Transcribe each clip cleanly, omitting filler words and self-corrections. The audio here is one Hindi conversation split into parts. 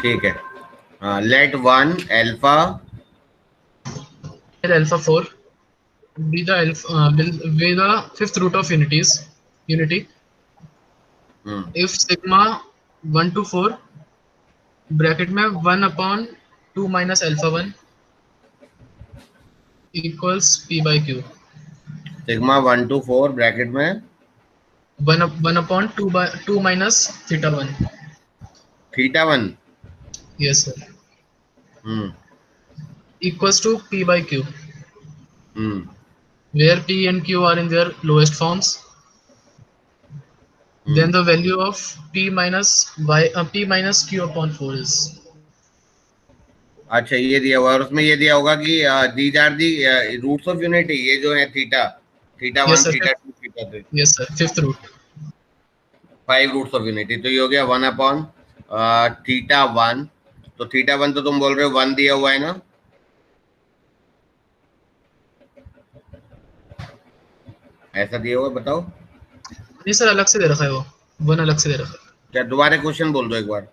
ठीक है, late 1 alpha alpha 4 be the fifth root of unity if sigma 1 to 4 bracket में 1/2 minus alpha 1 equals p by Q. Sigma 1 to 4 bracket में 1/2 minus theta 1। Theta 1 yes sir. Hmm equals to p by q hmm where p and q are in their lowest forms. Then the value of p minus q upon 4 is। अच्छा, ये दिया हुआ और उसमें ये दिया होगा कि these are the roots of unity, ये जो है theta, theta yes 1 sir theta 2 theta 3, yes sir fifth root। 5 roots of unity. तो ये हो गया 1 अपॉन थीटा 1। तो थीटा 1 तो तुम बोल रहे हो 1 दिया हुआ है ना, ऐसा दिया हुआ है, बताओ। नहीं सर अलग से दे रखा है वो, 1 अलग से दे रखा है। क्या दोबारा क्वेश्चन बोल दो एक बार।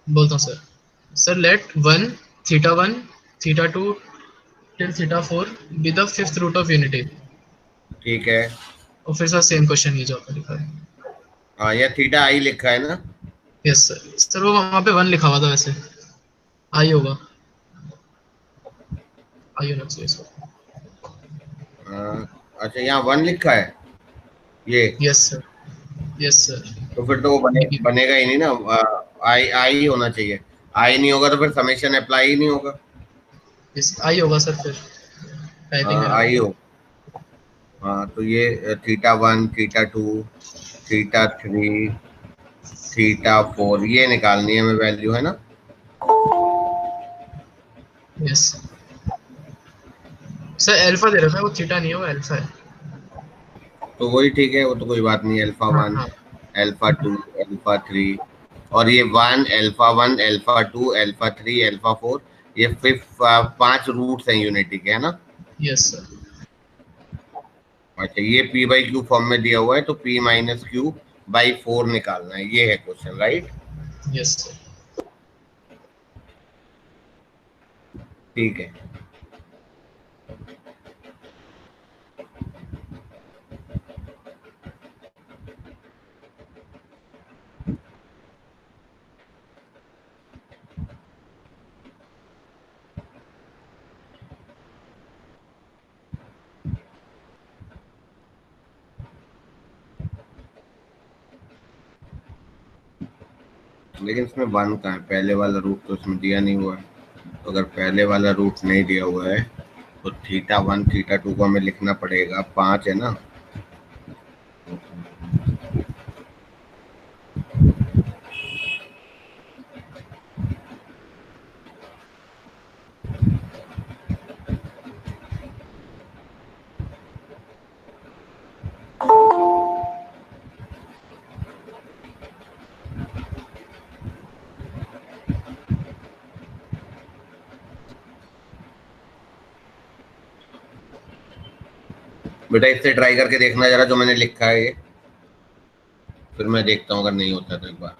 बोलता हूँ sir. Sir let 1 theta 1 theta 2 till theta 4 be the fifth root of unity। ठीक है, और फिर सर सेम क्वेश्चन ये जो आपने लिखा है। हाँ, ये थीटा आई लिखा है ना। Yes sir. सर वो वहाँ पे 1 लिखा हुआ था वैसे, आई होगा, आई होना चाहिए सर। अच्छा, यहाँ 1 लिखा है ये, यस सर यस सर। तो फिर तो वो बनेगा ही नहीं ना। आई आई होना चाहिए, आई नहीं होगा तो फिर समेशन अप्लाई ही नहीं होगा। आई होगा सर फिर, टाइपिंग एरर आई होगा। हो, हाँ, तो ये थीटा 1 थीटा 2 थीटा 3 थीटा 4 ये निकालनी है हमें वैल्यू, है ना। यस सर अल्फा दे रखा है, वो थीटा नहीं है, वो अल्फा है। तो वही ठीक है, वो तो कोई बात नहीं। अल्फा हाँ 1 हाँ अल्फा 2 अल्फा 3 और ये 1 अल्फा 1 अल्फा 2 अल्फा 3 अल्फा 4, ये 5 रूट्स हैं यूनिटी के, है ना। Yes sir. अच्छा, ये p बाई क्यू फॉर्म में दिया हुआ है, तो p माइनस क्यू बाई 4 निकालना है, ये है क्वेश्चन, राइट। Yes sir. ठीक है, लेकिन इसमें 1 कहाँ है, पहले वाला रूट तो इसमें दिया नहीं हुआ है। तो अगर पहले वाला रूट नहीं दिया हुआ है तो थीटा 1 थीटा 2 को हमें लिखना पड़ेगा, 5 है ना। बेटा इससे ट्राई करके देखना जरा जो मैंने लिखा है ये, फिर मैं देखता हूँ अगर नहीं होता तो एक बार।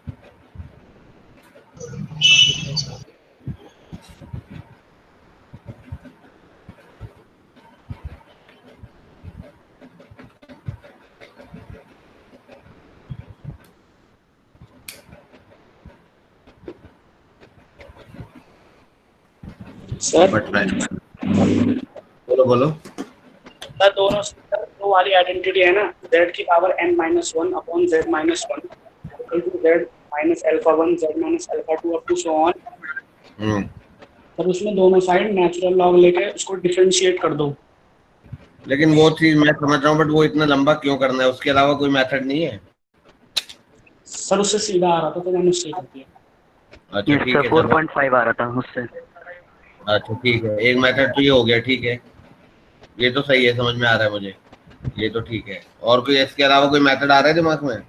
सर बोलो बोलो। सर दोनों दो वाली आइडेंटिटी है ना, z की power n-1 upon z minus 1 equal to z minus alpha 1 z minus alpha 2 up to so on. Sir उसमें दोनों साइड नेचुरल लॉग लेके उसको डिफरेंशिएट कर दो। लेकिन वो चीज मैं समझ रहा हूँ, बट वो इतना लंबा क्यों करना है, उसके अलावा कोई मेथड नहीं है। सर उससे सीधा आ रहा था तो मैंने उससे कर दिया। अच्छा ठीक है, 4.5 आ रहा था उससे। अच्छा ठीक है, एक मेथड तो ये हो गया, ठीक है, ये तो सही है, समझ में आ रहा है मुझे, ये तो ठीक है। और कोई इसके अलावा कोई मेथड आ रहा है दिमाग में।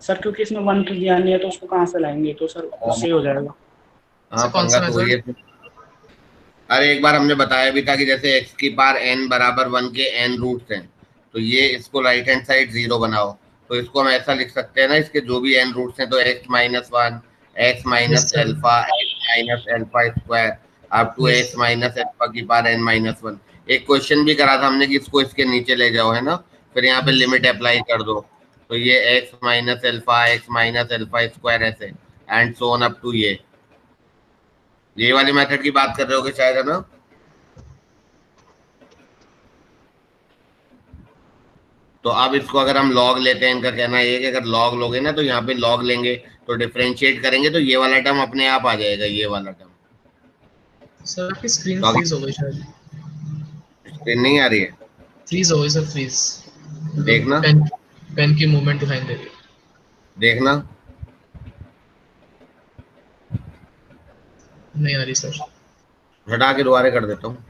सर क्योंकि इसमें 1 की ज्ञान नहीं है तो उसको कहाँ से लाएंगे, तो सर उससे हो जाएगा। हाँ, कौन सा पंगा तो वही मेथड? है। अरे एक बार हमने बताया भी था कि जैसे x की पावर n बराबर 1 के n रूट्स हैं, तो ये इसको राइट हैंड साइड 0 बनाओ, तो इसको हम ऐसा लिख सकते हैं ना, इसके जो भी n रूट्स हैं, तो x minus one, x minus Yes, sir. Alpha, x minus alpha square up to Yes, x sir. Minus alpha की पावर n माइनस वन। एक क्वेश्चन भी करा था हमने कि इसको इसके नीचे ले जाओ, है ना, फिर यहाँ पे Yes, लिमिट sir. अप्लाई कर दो, तो ये x minus alpha, x minus alpha square ऐसे and so on up to ये वाली मेथड की बात कर रहे होगे शायद, है ना। तो अब इसको अगर हम लॉग लेते हैं, इनका कहना ये है कि अगर लॉग लोगे ना, तो यहाँ पे लॉग लेंगे तो डिफरेंशिएट करेंगे तो ये वाला टर्म अपने आप आ जाएगा, ये वाला टर्म। सर आपकी स्क्रीन तो अगर फ्रीज हो गई शायद। स्क्रीन नहीं आ रही है, फ्रीज हो गई सर, फ्रीज। मतलब देखना पेन पेन की मूवमेंट दिखाई दे रही है। देखना। नहीं आ रही सर। हटा के दोबारा कर देता हूँ।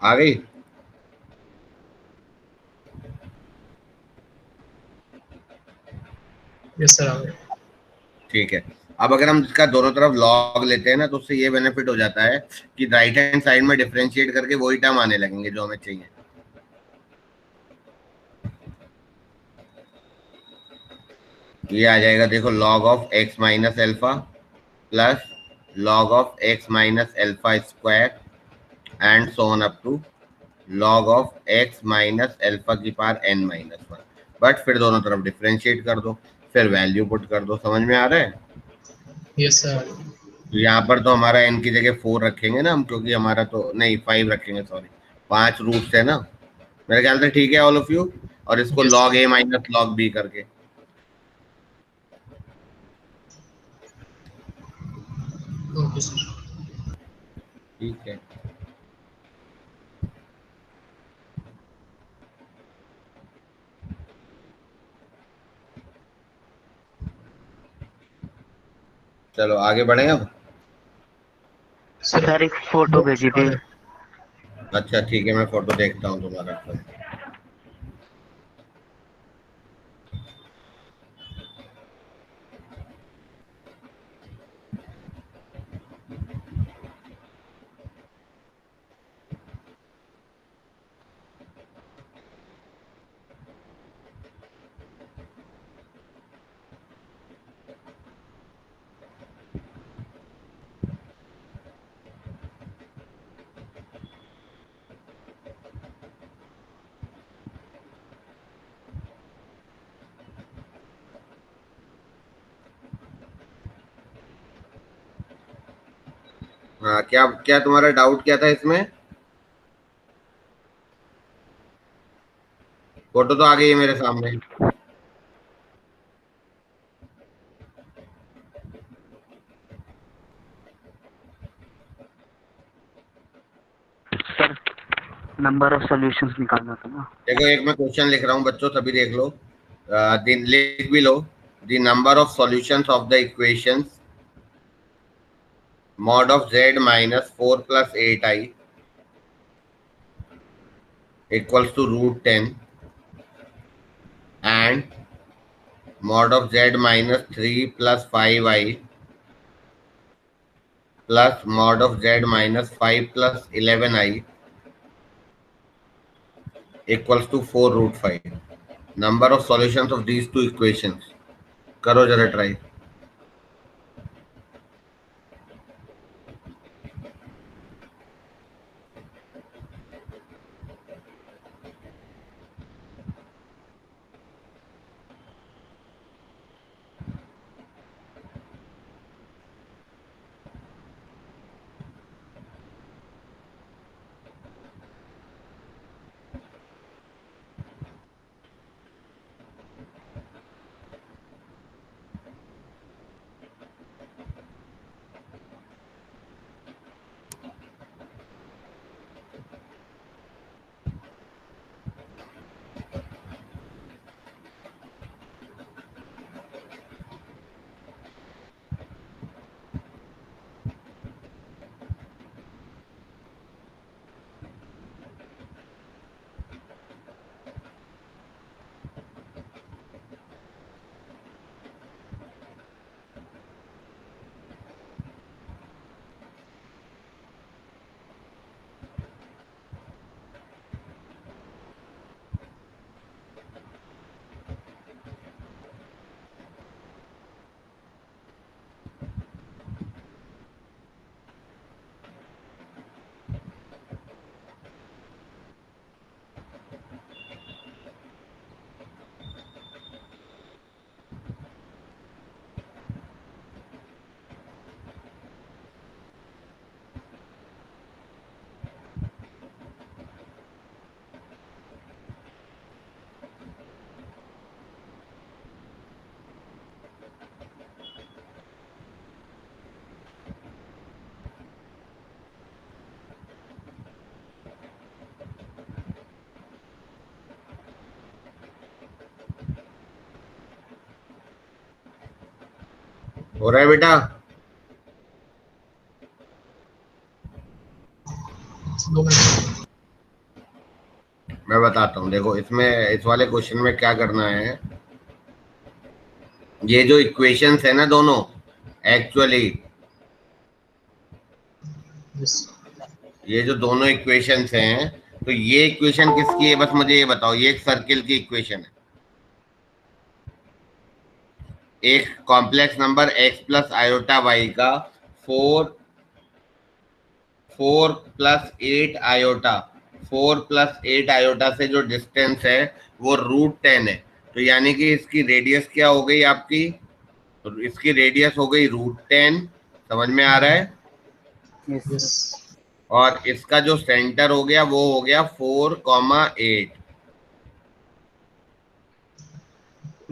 आ गई। यस सर, आ गए। ठीक है। अब अगर हम इसका दोनों तरफ लॉग लेते हैं ना, तो उससे ये बेनिफिट हो जाता है कि राइट हैंड साइड में डिफरेंशिएट करके वही टर्म आने लगेंगे जो हमें चाहिए। ये आ जाएगा, देखो, log of X minus alpha plus log of X minus alpha square and so on up to log of x minus alpha की power n minus one. But फिर दोनों तरफ डिफरेंशिएट कर दो, फिर वैल्यू पुट कर दो। समझ में आ रहा है। Yes sir. तो यहाँ पर तो हमारा n की जगह 4 रखेंगे ना हम, क्योंकि हमारा तो नहीं 5 रखेंगे, सॉरी, 5 रूट्स है ना। मेरे ख्याल से ठीक है ऑल ऑफ यू। और इसको yes log sir. a minus log b करके। Okay sir. ठीक है। चलो आगे बढ़े अब। सर एक फोटो भेजी थी। अच्छा ठीक है, मैं फोटो देखता हूँ तुम्हारा। हाँ, क्या क्या तुम्हारा डाउट क्या था इसमें। फोटो तो आ गई है मेरे सामने। सर नंबर ऑफ सॉल्यूशंस निकालना था ना। देखो, एक मैं क्वेश्चन लिख रहा हूँ बच्चों, सभी देख लो, लिख भी लो। The number of solutions of the equations mod of z minus 4 plus 8i equals to root 10 and mod of z minus 3 plus 5i plus mod of z minus 5 plus 11i equals to 4 root 5. Number of solutions of these two equations. करो जरा ट्राई। हो रहा है बेटा? दो मिनट। मैं बताता हूँ, देखो इसमें इस वाले क्वेश्चन में क्या करना है। ये जो इक्वेशंस है ना दोनों, एक्चुअली यस ये जो दोनों इक्वेशंस हैं, तो ये इक्वेशन किसकी है बस मुझे ये बताओ। ये एक सर्किल की इक्वेशन है। एक complex number x plus iota y का 4 प्लस 8 आयोटा 4 प्लस 8 आयोटा से जो डिस्टेंस है वो √10 है। तो यानी कि इसकी रेडियस क्या हो गई आपकी? तो इसकी रेडियस हो गई √10। समझ में आ रहा है? Yes yes sir. और इसका जो सेंटर हो गया वो हो गया 4,8।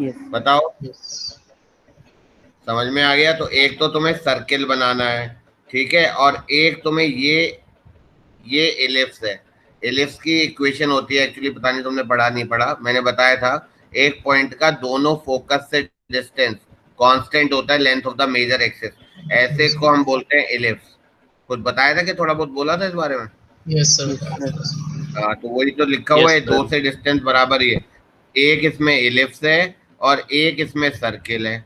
यस बताओ, यस समझ में आ गया? तो एक तो तुम्हें सर्किल बनाना है, ठीक है, और एक तुम्हें ये एलिप्स है। एलिप्स की इक्वेशन होती है एक्चुअली, पता नहीं तुमने पढ़ा नहीं पढ़ा, मैंने बताया था। एक पॉइंट का दोनों फोकस से डिस्टेंस कांस्टेंट होता है length of the major axis, ऐसे को हम बोलते हैं एलिप्स। कुछ बताया था कि थोड़ा बहुत बोला था इस बारे में? Yes sir. Yes sir. हाँ, तो वही तो लिखा हुआ है, Yes, दो sir. से डिस्टेंस बराबर ही है। एक इसमें एलिप्स है और एक इसमें सर्किल है।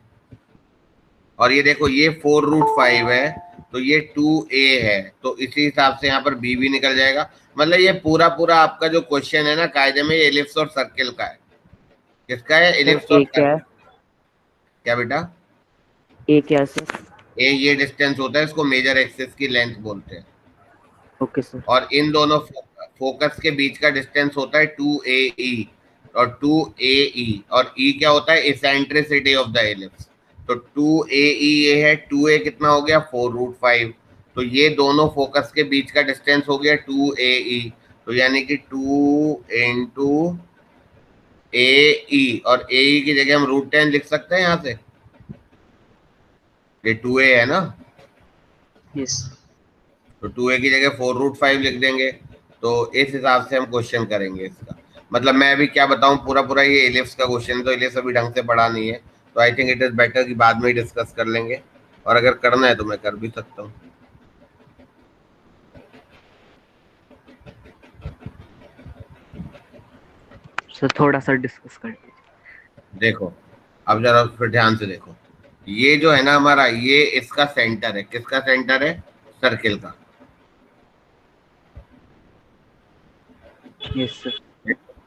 और ये देखो ये 4√5 है, तो ये 2a है, तो इसी हिसाब से यहाँ पर b भी निकल जाएगा। मतलब ये पूरा पूरा आपका जो क्वेश्चन है ना कायदे में, ये एलिप्स और सर्किल का है। किसका है? सर एलिप्स और ए क्या है? सर्किल। क्या बेटा? ए क्या है सर? ये डिस्टेंस होता है, इसको मेजर एक्सिस की लेंथ बोलते हैं। Okay sir. और इन दोनों फोकस के बीच का डिस्टेंस होता है 2ae और 2ae। और e क्या होता है? Eccentricity of the ellipse. तो 2ae ये है, 2a कितना हो गया? 4√5। तो ये दोनों फोकस के बीच का डिस्टेंस हो गया 2ae। तो यानी कि 2 इंटू ae, और ae की जगह हम √10 लिख सकते हैं यहाँ से। ये 2a है ना, Yes. तो 2a की जगह 4√5 लिख देंगे। तो इस हिसाब से हम क्वेश्चन करेंगे इसका। मतलब मैं अभी क्या बताऊं, पूरा पूरा ये एलिप्स का क्वेश्चन, तो एलिप्स अभी ढंग से पढ़ा नहीं है, तो I think it is better कि बाद में ही डिस्कस कर लेंगे। और अगर करना है तो मैं कर भी सकता हूँ। सर थोड़ा सा डिस्कस कर लीजिए। देखो, अब जरा फिर ध्यान से देखो, ये जो है ना हमारा, ये इसका सेंटर है। किसका सेंटर है? सर्किल का। Yes sir.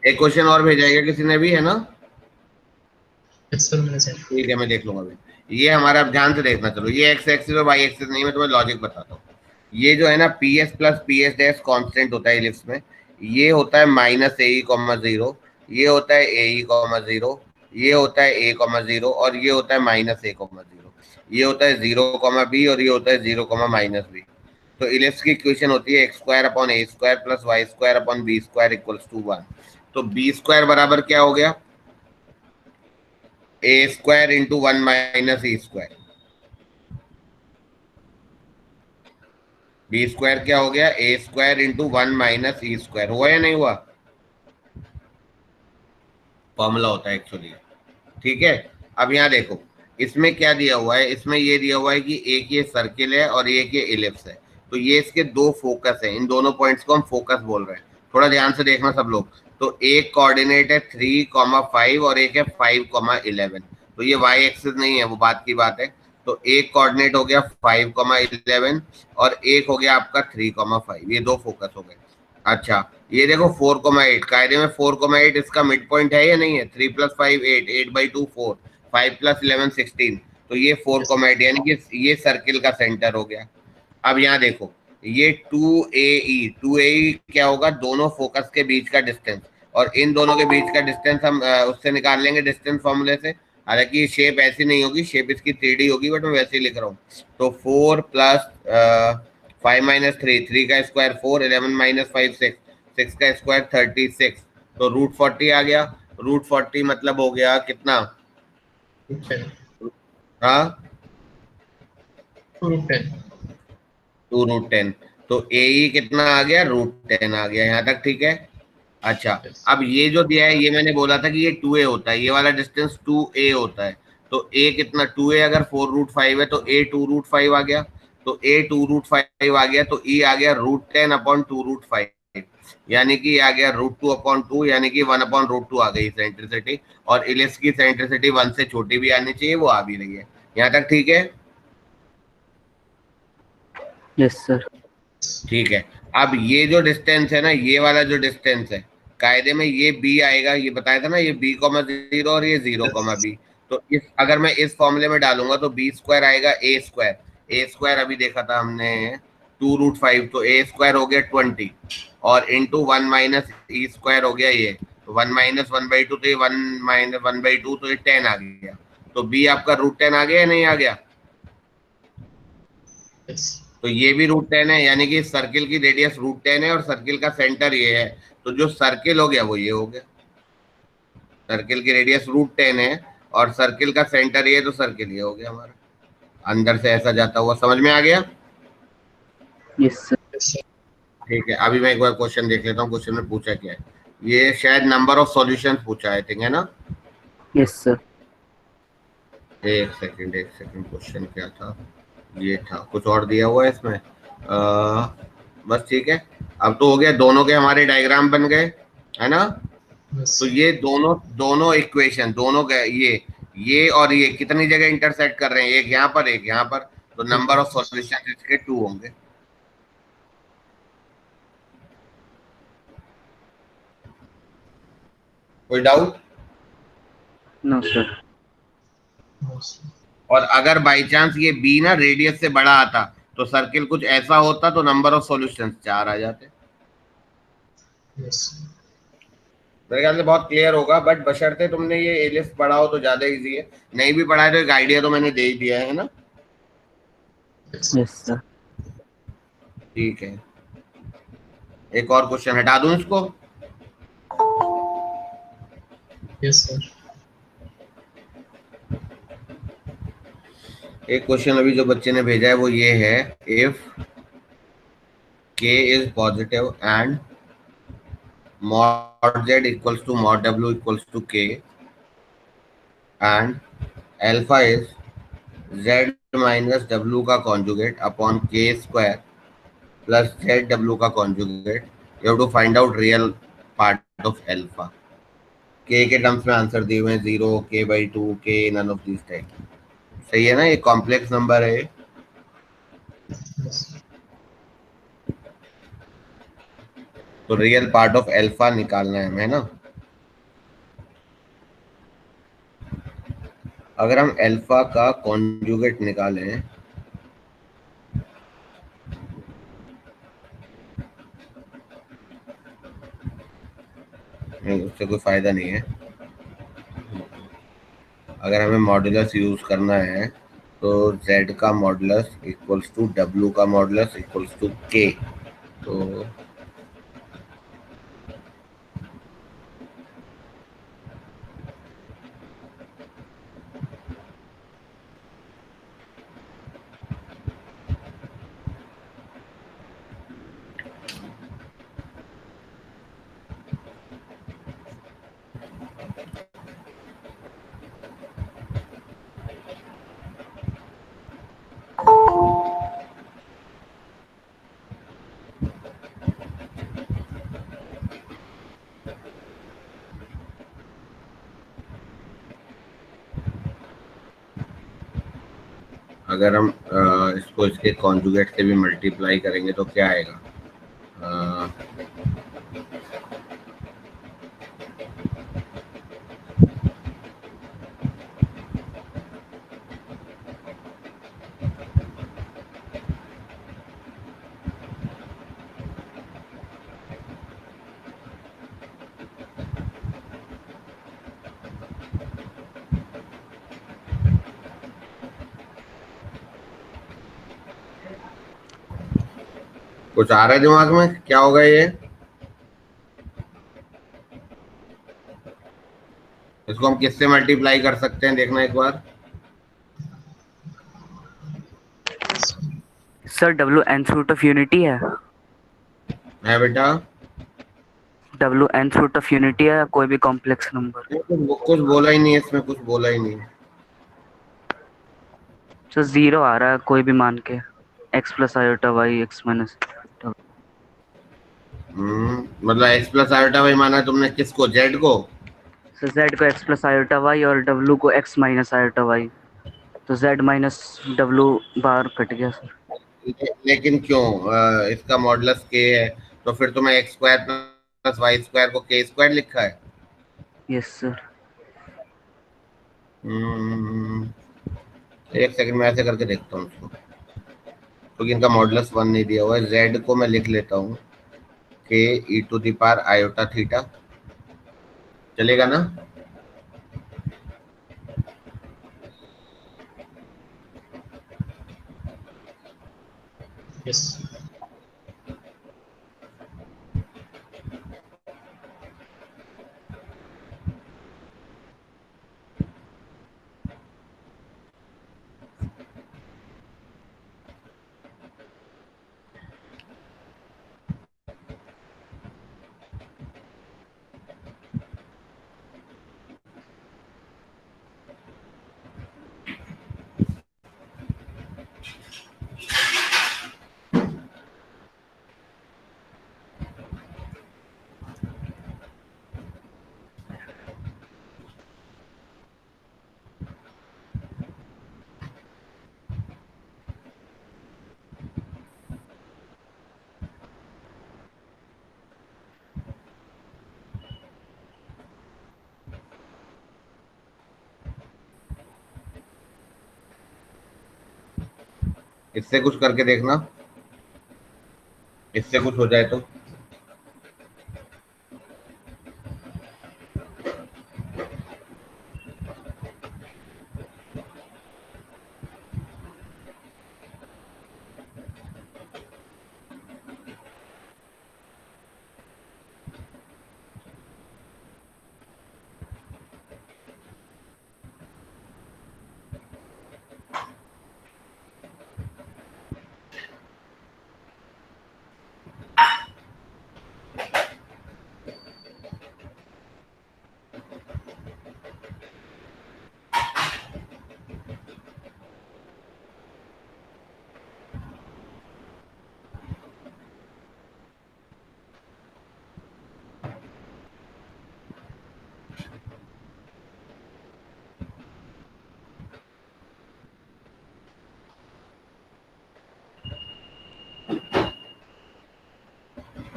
एक क्वेश्चन और भेजा है क्या किसी ने भी, है ना? Yes, sir. मैंने sir. ठीक है, मैं देख लूंगा अभी। ये हमारा, अब ध्यान से देखना, चलो ये एक्स एक्सिस और वाई एक्सिस नहीं, मैं तुम्हें लॉजिक बताता हूँ। ये जो है ना P S plus P S dash constant होता है एलिप्स में। ये होता है -ae,0, ये होता है ae,0, ये होता है a,0, और ये होता है -a,0। ये होता है 0,b और ये होता है 0,-b। तो इलिप्स की इक्वेशन होती है x² + a² + y² = 1। तो b² बराबर क्या हो गया? a² into 1 - e²। b² क्या हो गया? a² into 1 - e²। हुआ या नहीं हुआ? फॉर्मूला होता है एक्चुअली, ठीक है। अब यहाँ देखो, इसमें क्या दिया हुआ है? इसमें ये दिया हुआ है कि एक ये सर्किल है और एक ये इलिप्स है। तो ये इसके दो फोकस है, इन दोनों पॉइंट्स को हम फोकस बोल रहे हैं। थोड़ा ध्यान से देखना सब लोग। तो एक कोऑर्डिनेट है 3,5 और एक है 5,11। तो ये वाई एक्सिस नहीं है, वो बात की बात है। तो एक कोऑर्डिनेट हो गया 5,11 और एक हो गया आपका 3,5। ये दो फोकस हो गए। अच्छा, ये देखो 4,8, कायदे में 4,8 इसका मिड पॉइंट है या नहीं है? 3 + 5 8, 8/2 4, 5 + 11 16। तो ये 4,8 यानी कि ये सर्किल का सेंटर हो गया। अब यहाँ देखो, ये 2ae क्या होगा? दोनों फोकस के बीच का डिस्टेंस। और इन दोनों के बीच का डिस्टेंस हम उससे निकाल लेंगे, डिस्टेंस फॉर्मूले से। हालांकि शेप ऐसी नहीं होगी, शेप इसकी 3D होगी, बट मैं वैसे ही लिख रहा हूँ। तो 4 + 5 - 3, 3 का स्क्वायर 4, 11 - 5 6, 6 का स्क्वायर 36। तो √40 आ गया। √40 मतलब हो गया कितना? √10. हाँ, 2√10. 2√10। तो AE कितना आ गया? √10 आ गया। यहाँ तक ठीक है? अच्छा, Yes. अब ये जो दिया है, ये मैंने बोला था कि ये 2a होता है, ये वाला डिस्टेंस 2a होता है। तो a कितना 2a, अगर 4√5 है तो a 2√5 आ गया, तो a 2√5 आ गया, तो e आ गया √10/2√5, यानी कि आ गया √2/2, यानी कि 1/√2 आ गई सेंट्रिसिटी। और इलिप्स की सेंट्रिसिटी 1 से छोटी भी आनी चाहिए, वो आ भी रही है। यहाँ तक ठीक है? Yes sir. ठीक है। अब ये जो डिस्टेंस है ना, ये वाला जो डिस्टेंस है, कायदे में ये b आएगा, ये बताया था ना, ये b,0 और ये 0,b। तो इस अगर मैं इस फॉर्मूले में डालूंगा तो b² आएगा a², अभी देखा था हमने 2√5, तो a² हो गया 20 और इंटू 1 माइनस e² हो गया ये, तो 1 माइनस 1/2, तो ये 1 माइनस 1/2, तो ये 10 आ गया। तो b आपका √10 आ गया या नहीं आ गया? तो ये भी √10 है, यानी कि सर्किल की रेडियस √10 है और सर्किल का सेंटर ये है, तो जो सर्किल हो गया वो ये हो गया। सर्किल की रेडियस √10 है और सर्किल का सेंटर ये है, तो सर्किल ये हो गया हमारा, अंदर से ऐसा जाता हुआ। समझ में आ गया? Yes sir. ठीक है, अभी मैं एक बार क्वेश्चन देख लेता हूँ, क्वेश्चन में पूछा क्या है। ये शायद नंबर ऑफ सॉल्यूशंस पूछा है, ठीक है ना? Yes sir. एक सेकंड क्वेश्चन क्या था? ये था, कुछ और दिया हुआ है इसमें। बस ठीक है, अब तो हो गया, दोनों के हमारे डायग्राम बन गए, है ना? तो ये दोनों इक्वेशन, दोनों के ये और ये कितनी जगह इंटरसेक्ट कर रहे हैं, एक यहाँ पर एक यहाँ पर, तो नंबर ऑफ सॉल्यूशन इसके 2 होंगे। कोई डाउट? No sir. और अगर बाई चांस ये बी ना रेडियस से बड़ा आता तो सर्किल कुछ ऐसा होता, तो नंबर ऑफ सॉल्यूशंस 4 आ जाते। मेरे ख्याल से बहुत क्लियर होगा, बट बशर्ते तुमने ये एलिप्स पढ़ा हो तो ज्यादा इजी है, नहीं भी पढ़ा है तो एक आइडिया तो मैंने दे ही दिया है ना? Yes sir. ठीक है, एक और क्वेश्चन हटा दूं इसको? Yes sir. एक क्वेश्चन अभी जो बच्चे ने भेजा है वो ये है, if k is positive and mod z equals to mod w equals to k and alpha is z minus w का conjugate upon k square plus z w का conjugate, you have to find out real part of alpha। k के टर्म्स में आंसर दिए हुए हैं 0, k/2, k, none of these type। सही है ना? ये कॉम्प्लेक्स नंबर है, तो रियल पार्ट ऑफ अल्फा निकालना है हमें ना। अगर हम अल्फा का कॉन्जुगेट निकालें, नहीं उससे कोई फायदा नहीं है। अगर हमें मॉडुलस यूज करना है तो z का मॉडुलस इक्वल्स टू w का मॉडुलस इक्वल्स टू k, तो अगर हम इसको इसके कॉन्जुगेट से भी मल्टीप्लाई करेंगे तो क्या आएगा? कुछ आ रहा है दिमाग में? क्या होगा ये? इसको हम किससे मल्टीप्लाई कर सकते हैं, देखना एक बार। Sir W nth root of unity है। बेटा W nth root of unity है, कोई भी कॉम्प्लेक्स नंबर। कुछ बोला ही नहीं है इसमें, कुछ बोला ही नहीं है। सर 0 आ रहा है कोई भी मान के, x plus iota y x minus. मतलब एक्स प्लस आयोटा वाई माना तुमने किसको, जेड को? सर z को x प्लस आयोटा y और w को x माइनस आयोटा y, तो z minus w bar cut गया सर। लेकिन क्यों? इसका मॉडुलस के है, तो फिर तुम्हें x square plus y square को के स्क्वायर लिखा है। Yes sir. एक सेकंड में ऐसे करके देखता हूँ उसको, क्योंकि इनका मॉडुलस 1 नहीं दिया हुआ है। जेड को मैं लिख लेता हूँ के E to the power iota theta, चलेगा ना? यस। इससे कुछ करके देखना, इससे कुछ हो जाए तो।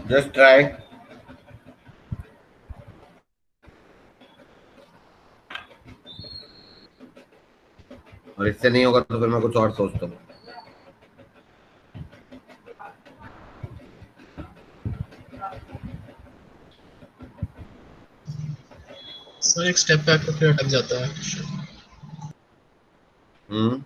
Just try. और इससे नहीं होगा तो फिर मैं कुछ और सोचता हूँ। सर एक स्टेप बैक तो फिर अटक जाता है। हम्म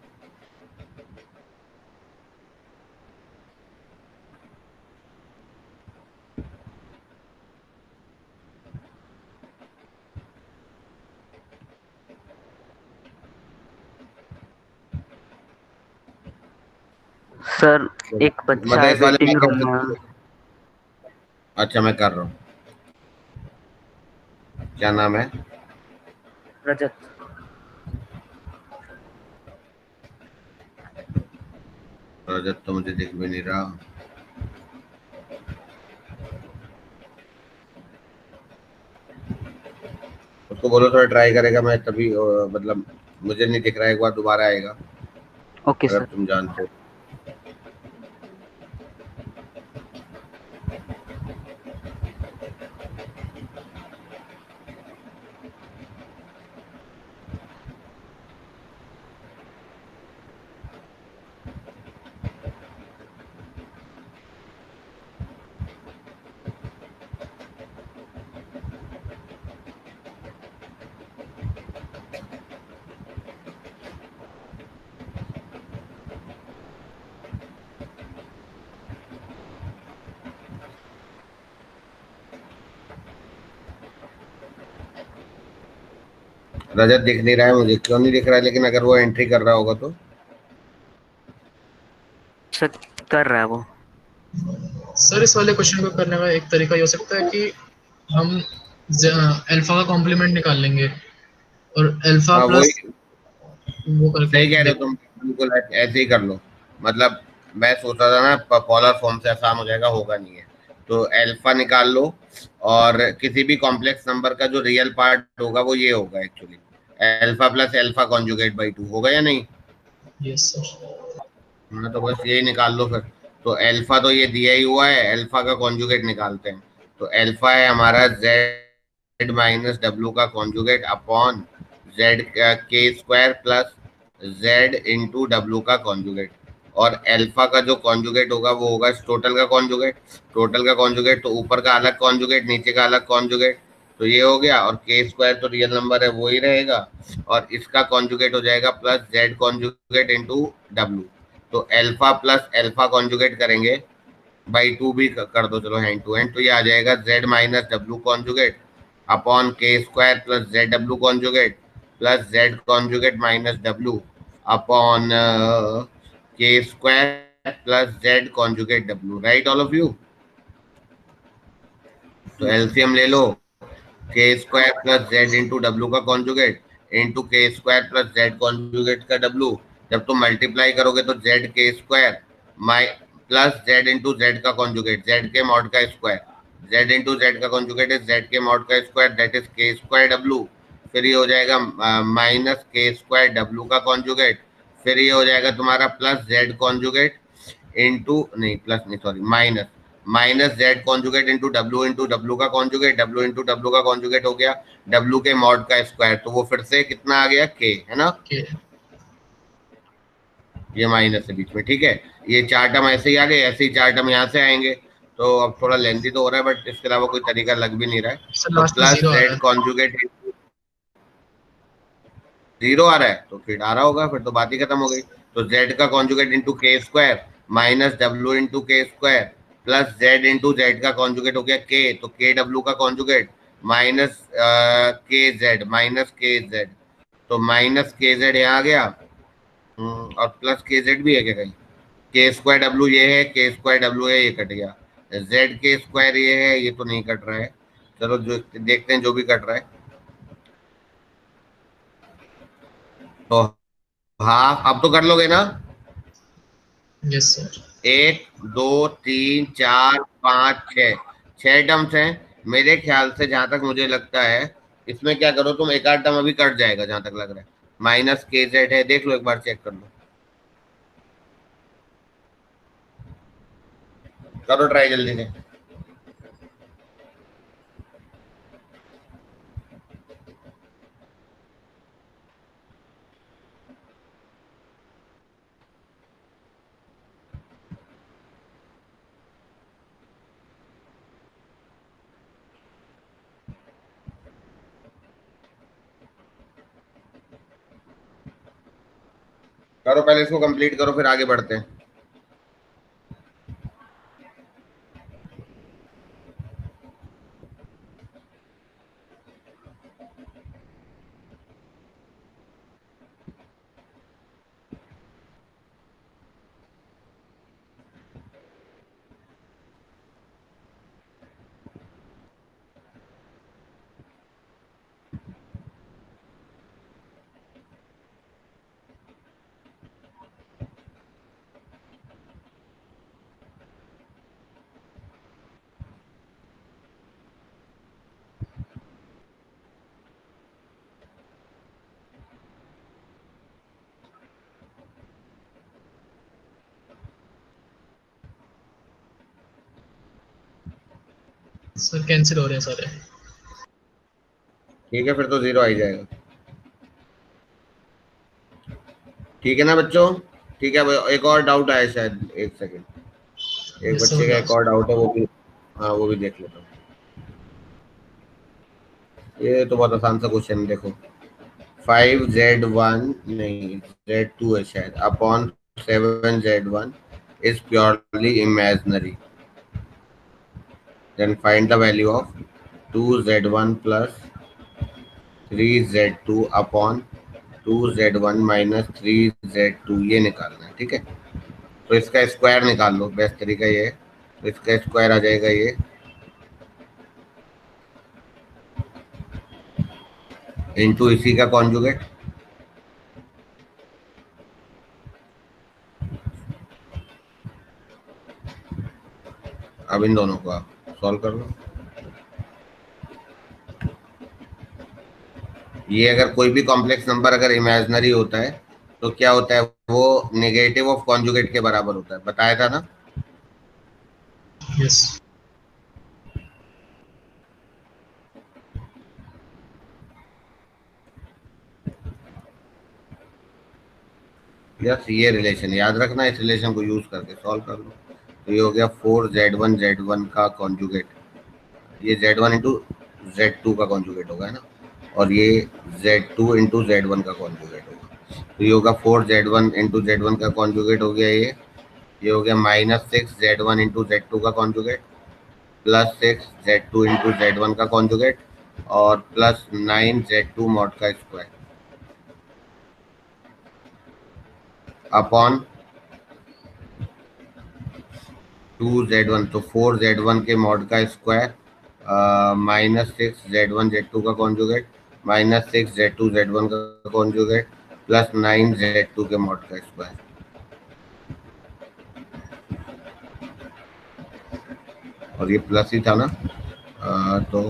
सर एक बच्चा मतलब है इस वाले में वेटिंग क्या रूम कर में। सकते हो? अच्छा मैं कर रहा हूँ। क्या नाम है? रजत। रजत तो मुझे दिख भी नहीं रहा। उसको बोलो थोड़ा ट्राई करेगा, मैं तभी मतलब मुझे नहीं दिख रहा है, एक बार दोबारा आएगा ओके अगर सर। तुम जानते हो। रजत दिख नहीं रहा है मुझे, क्यों नहीं दिख रहा है? लेकिन अगर वो एंट्री कर रहा होगा तो सर कर रहा है वो। सर इस वाले क्वेश्चन को करने का एक तरीका ये हो सकता है कि हम अल्फा का कॉम्प्लीमेंट निकाल लेंगे और अल्फा हाँ प्लस वही वो करके सही कह रहे हो देख। तुम। बिल्कुल ऐसे ही कर लो। मतलब मैं सोच रहा था ना पोलर फॉर्म से आसान हो जाएगा, होगा नहीं है। तो अल्फा निकाल लो, और किसी भी कॉम्प्लेक्स नंबर का जो रियल पार्ट होगा वो ये होगा actually, alpha plus alpha conjugate by 2 होगा या नहीं? Yes sir. हाँ, तो बस यही निकाल लो फिर। तो अल्फा तो ये दिया ही हुआ है, अल्फा का कॉन्जुगेट निकालते हैं। तो अल्फा है हमारा जेड माइनस डब्ल्यू का conjugate upon Z K square plus Z into W का कॉन्जुगेट। और अल्फा का जो कॉन्जुगेट होगा वो होगा टोटल का कॉन्जुगेट। टोटल का कॉन्जुगेट तो ऊपर का अलग कॉन्जुगेट, नीचे का अलग कॉन्जुगेट। तो ये हो गया, और के स्क्वायर तो रियल नंबर है वो ही रहेगा, और इसका कॉन्जुगेट हो जाएगा plus Z conjugate into W. तो अल्फा प्लस अल्फा कॉन्जुगेट करेंगे बाई 2 भी कर दो, चलो हैंड टू हैंड। तो ये आ जाएगा Z minus W conjugate upon K square plus Z W conjugate plus Z conjugate minus W upon K square plus Z conjugate W. Right all of you? तो एलसीएम ले लो, K square plus Z into W का conjugate into K square plus Z conjugate का डब्ल्यू। जब तुम मल्टीप्लाई करोगे तो जेड के स्क्वायर माइ प्लस जेड इंटू जेड का कॉन्जुगेट, जेड के मॉड का स्क्वायर, जेड इंटू जेड का कॉन्जुगेट इज जेड के मॉड का स्क्वायर, दैट इज के स्क्वायर डब्ल्यू। फिर ये हो जाएगा माइनस के स्क्वायर डब्ल्यू का कॉन्जुगेट। फिर ये हो जाएगा तुम्हारा प्लस जेड कॉन्जुगेट इंटू, नहीं प्लस नहीं sorry, minus minus Z conjugate into W का कॉन्जुगेट, डब्ल्यू इंटू डब्ल्यू का कॉन्जुगेट हो गया डब्ल्यू के मॉड का स्क्वायर। तो वो फिर से कितना आ गया, के, है ना? ओके। ये माइनस है बीच में, ठीक है। ये चार टर्म ऐसे ही आ गए, ऐसे ही चार टर्म यहाँ से आएंगे। तो अब थोड़ा लेंथी तो हो रहा है, बट इसके अलावा कोई तरीका लग भी नहीं रहा है। सर तो लास्ट में प्लस जीरो आ रहा जेड है। कॉन्जुगेट जीरो आ रहा है, तो फिर आ रहा होगा, फिर तो बात ही खत्म हो गई। तो जेड का conjugate into K square minus W into K square plus Z into Z का कॉन्जुगेट हो गया के, तो के डब्ल्यू का कॉन्जुगेट माइनस के जेड। तो माइनस के जेड यहाँ आ गया, और प्लस के जेड भी है क्या कहीं? के स्क्वायर डब्ल्यू ये है, के स्क्वायर डब्ल्यू है, ये कट गया। जेड के स्क्वायर ये है, ये तो नहीं कट रहा है। चलो जो देखते हैं जो भी कट रहा है। तो हाँ, अब तो कर लोगे ना? Yes sir. 1 2 3 4 5 6, 6 टर्म्स हैं मेरे ख्याल से, जहां तक मुझे लगता है। इसमें क्या करो तुम, एक आध टर्म अभी कट जाएगा जहां तक लग रहा है। माइनस के जेड है, देख लो एक बार, चेक कर लो, करो ट्राई जल्दी से। करो पहले इसको कंप्लीट करो, फिर आगे बढ़ते हैं। सर कैंसिल हो रहे हैं सारे। ठीक है, फिर तो जीरो आ ही जाएगा। ठीक है ना बच्चों? ठीक है, एक और डाउट आया शायद, एक सेकंड। एक यस सर बच्चे का एक लास्ट। और डाउट है, वो भी, हाँ वो भी देख लेता हूँ। ये तो बहुत आसान सा क्वेश्चन, देखो। 5Z1 नहीं, Z2 है शायद, upon 7Z1 is purely imaginary, then find the value of 2Z1 plus 3Z2 upon 2Z1 minus 3Z2, ये निकालना है, ठीक है। तो इसका स्क्वायर निकाल लो, बेस्ट तरीका ये है। तो इसका स्क्वायर आ जाएगा ये इंटू इसी का कॉन्जुगेट, अब इन दोनों को आप सॉल्व कर लो। ये अगर कोई भी कॉम्प्लेक्स नंबर अगर इमेजिनरी होता है तो क्या होता है, वो नेगेटिव ऑफ कॉन्जुगेट के बराबर होता है, बताया था ना। यस यस, ये रिलेशन याद रखना, इस रिलेशन को यूज करके सॉल्व कर लो। तो ये हो गया 4z1 का कॉन्जुगेट, ये z1 इंटू z2 का कॉन्जुगेट होगा, है ना, और ये z2 इंटू z1 का कॉन्जुगेट होगा। तो ये होगा 4z1 इंटू z1 का कॉन्जुगेट हो गया ये हो गया -6z1 इंटू z2 का कॉन्जुगेट +6z2 इंटू z1 का कॉन्जुगेट और +9z2 मॉड का स्क्वायर अपॉन 2z1, तो 4z1 के मॉड का स्क्वायर -6z1z2 का कॉन्जुगेट -6z2z1 का कॉन्जुगेट +9z2 के मॉड का स्क्वायर। और ये प्लस ही था ना, तो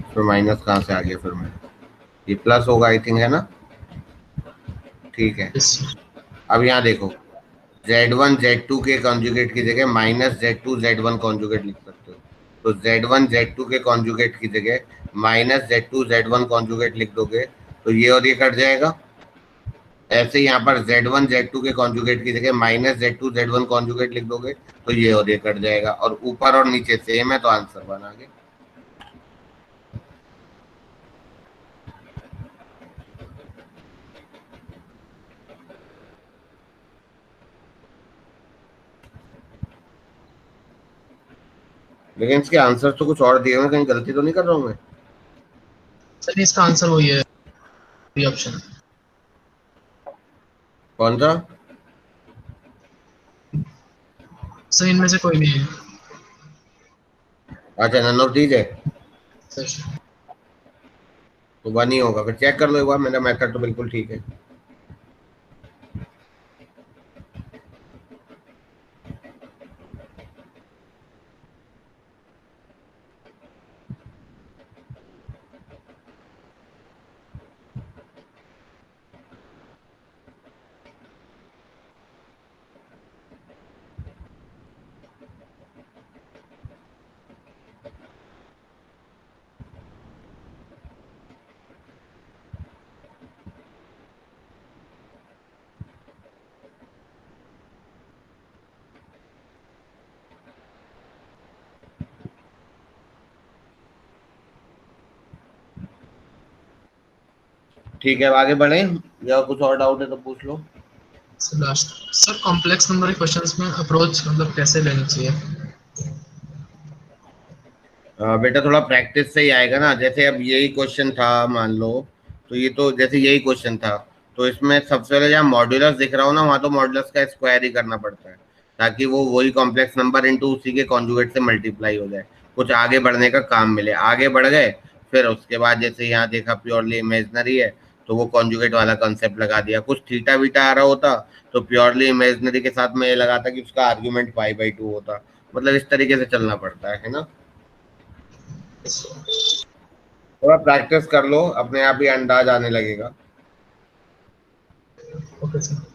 फिर माइनस कहाँ से आ गया, फिर मैं ये प्लस होगा आई थिंक, है ना, ठीक है। यस अब यहाँ देखो z1 z2 के कॉन्जुगेट की जगह -z2 z1 कॉन्जुगेट लिख सकते हो, तो z1 z2 के कॉन्जुगेट की जगह -z2 z1 कॉन्जुगेट लिख दोगे तो ये और ये कट जाएगा। ऐसे यहाँ पर z1 z2 के कॉन्जुगेट की जगह -z2 z1 कॉन्जुगेट लिख दोगे तो ये और ये कट जाएगा, और ऊपर और नीचे सेम है तो आंसर बना गया। लेकिन इसके आंसर तो कुछ और दिए हुए, कहीं गलती तो नहीं कर रहा हूँ मैं। सर इसका आंसर वही है, बी ऑप्शन। कौन सा? सर इनमें से कोई नहीं है अच्छा, नन ऑफ दीज है, सर। तो वन ही होगा, फिर चेक कर लो एक बार, मेरा मेथड तो बिल्कुल ठीक है। ठीक है, अब आगे बढ़े या कुछ और डाउट है तो पूछ लो। Sir last, sir complex number के क्वेश्चंस में अप्रोच मतलब कैसे लेनी चाहिए? बेटा थोड़ा प्रैक्टिस से ही आएगा ना, जैसे अब यही क्वेश्चन था मान लो, तो ये तो जैसे यही क्वेश्चन था, तो इसमें सबसे पहले जहाँ मॉड्यूलस दिख रहा हो ना, वहाँ तो मॉड्यूलस का स्क्वायर ही करना पड़ता है, ताकि वो वही कॉम्प्लेक्स नंबर इंटू उसी के कॉन्जुगेट से मल्टीप्लाई हो जाए, कुछ आगे बढ़ने का काम मिले। आगे बढ़ गए, फिर उसके बाद जैसे यहाँ देखा प्योरली इमेजनरी है तो वो कॉन्जुगेट वाला कंसेप्ट लगा दिया। कुछ थीटा वीटा आ रहा होता तो प्योरली इमेजनरी के साथ में ये लगाता कि उसका आर्ग्यूमेंट π/2 होता। मतलब इस तरीके से चलना पड़ता है ना। थोड़ा प्रैक्टिस कर लो, अपने आप ही अंदाज आने लगेगा। Okay sir.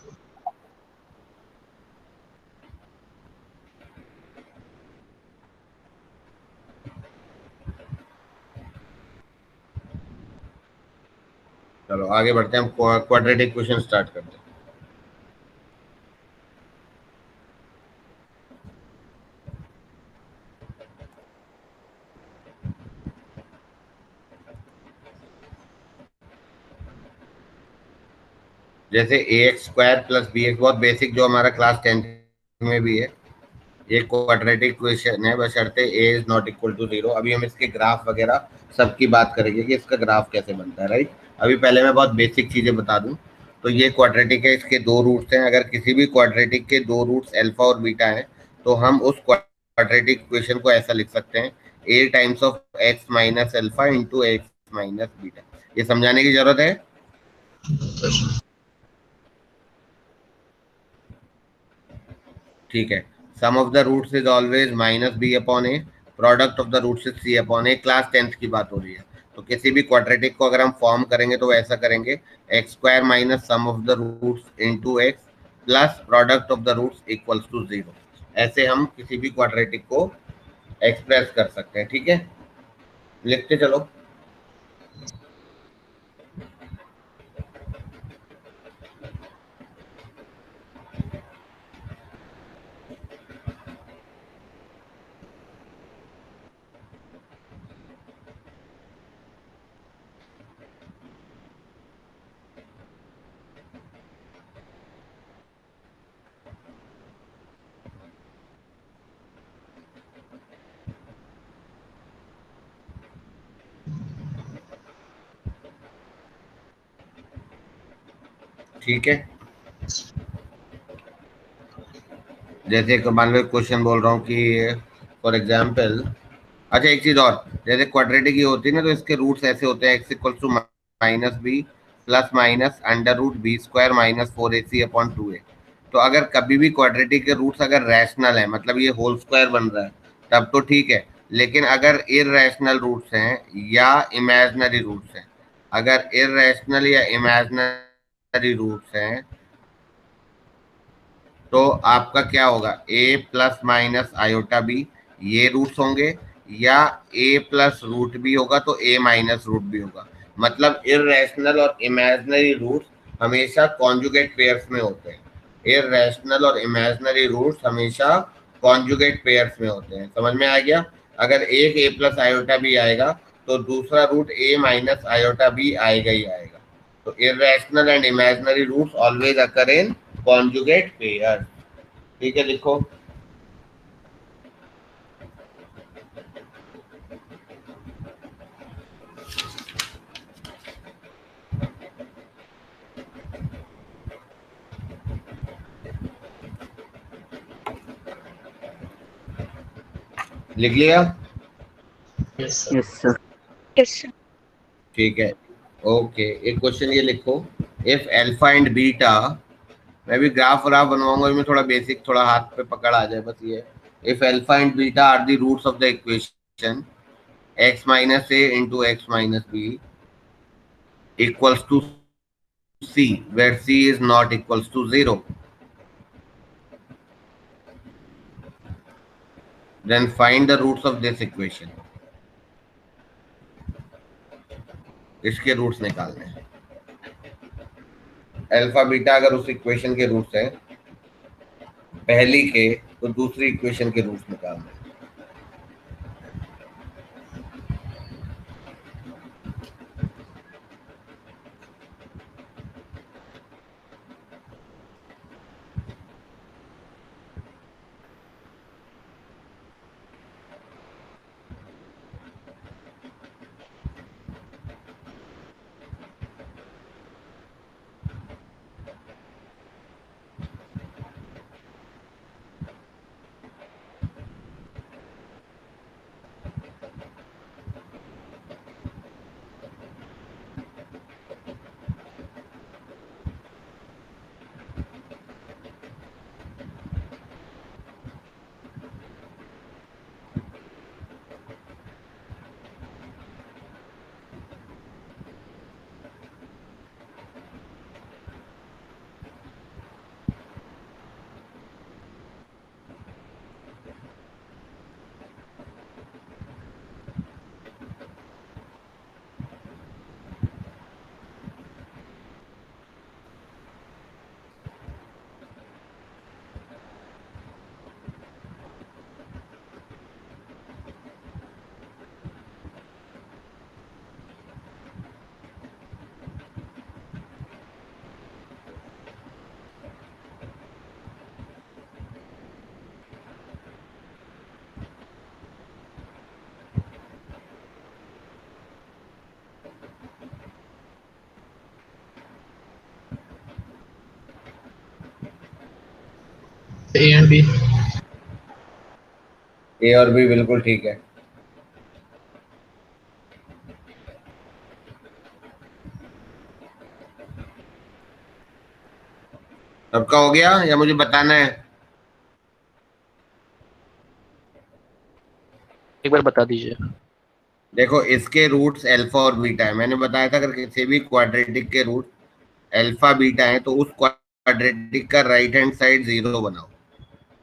चलो आगे बढ़ते हैं, हम क्वाड्रेटिक क्वेश्चन स्टार्ट करते हैं। जैसे ax² + bx, बहुत बेसिक जो हमारा क्लास 10th में भी है, ये क्वाड्रेटिक क्वेश्चन है, बशर्ते a is not equal to 0। अभी हम इसके ग्राफ वगैरह सबकी बात करेंगे कि इसका ग्राफ कैसे बनता है, राइट। अभी पहले मैं बहुत बेसिक चीजें बता दूं, तो ये क्वाड्रेटिक है, इसके दो रूट्स हैं। अगर किसी भी क्वाड्रेटिक के दो रूट्स अल्फा और बीटा है तो हम उस क्वाड्रेटिक इक्वेशन को ऐसा लिख सकते हैं, a times of x minus alpha into x minus beta. ये समझाने की जरूरत है? ठीक है, sum of the roots is always minus b upon a, product of the roots is c upon a. Class 10th की बात हो रही है। तो किसी भी क्वाड्रेटिक को अगर हम फॉर्म करेंगे तो ऐसा करेंगे, x square minus sum of the roots into x plus product of the roots equals to 0। ऐसे हम किसी भी क्वाड्रेटिक को एक्सप्रेस कर सकते हैं। ठीक है, लिखते चलो। ठीक है, जैसे मान लो क्वेश्चन बोल रहा हूँ कि फॉर एग्जाम्पल, अच्छा एक चीज और, जैसे क्वाड्रेटिक ये होती है ना, तो इसके रूट्स ऐसे होते हैं, x equal to minus b plus minus under root b square minus 4ac upon 2a। तो अगर कभी भी क्वाड्रेटिक के रूट्स अगर रैशनल है, मतलब ये होल स्क्वायर बन रहा है, तब तो ठीक है। लेकिन अगर इररेशनल रूट्स हैं या इमेजिनरी रूट्स हैं, अगर इररेशनल या इमेजिनरी रूट्स हैं तो आपका क्या होगा, ए प्लस माइनस आयोटा बी ये रूट्स होंगे, या ए प्लस रूट बी होगा तो ए माइनस रूट बी होगा। मतलब इररेशनल और इमेजिनरी रूट्स हमेशा कॉन्जुगेट पेयर्स में होते हैं। इररेशनल और इमेजिनरी रूट्स हमेशा कॉन्जुगेट पेयर्स में होते हैं। समझ में आ गया? अगर एक ए प्लस आयोटा बी आएगा तो दूसरा रूट ए माइनस आयोटा बी आएगा ही आएगा। तो irrational and imaginary roots always occur in conjugate pairs। ठीक है, लिखो। लिख लिया? Yes sir. Yes sir. Yes, sir. ठीक है, ओके। एक क्वेश्चन ये लिखो, इफ अल्फा एंड बीटा, मैं भी ग्राफ व्राफ बनवाऊंगा, इसमें थोड़ा बेसिक, थोड़ा हाथ पे पकड़ आ जाए बस ये। If alpha and beta are the roots of the equation x minus a into x minus b equals to c where c is not equals to 0, then find the roots of this equation। इसके रूट्स निकालने हैं। अल्फा बीटा अगर उस इक्वेशन के रूट्स हैं पहली के, तो दूसरी इक्वेशन के रूट्स निकालने हैं। A and B. ए और बी बिल्कुल ठीक है। सबका हो गया या मुझे बताना है? एक बार बता दीजिए। देखो इसके रूट्स अल्फा और बीटा है, मैंने बताया था अगर किसी भी क्वाड्रेटिक के रूट अल्फा बीटा है तो उस क्वाड्रेटिक का राइट हैंड साइड 0 बनाओ,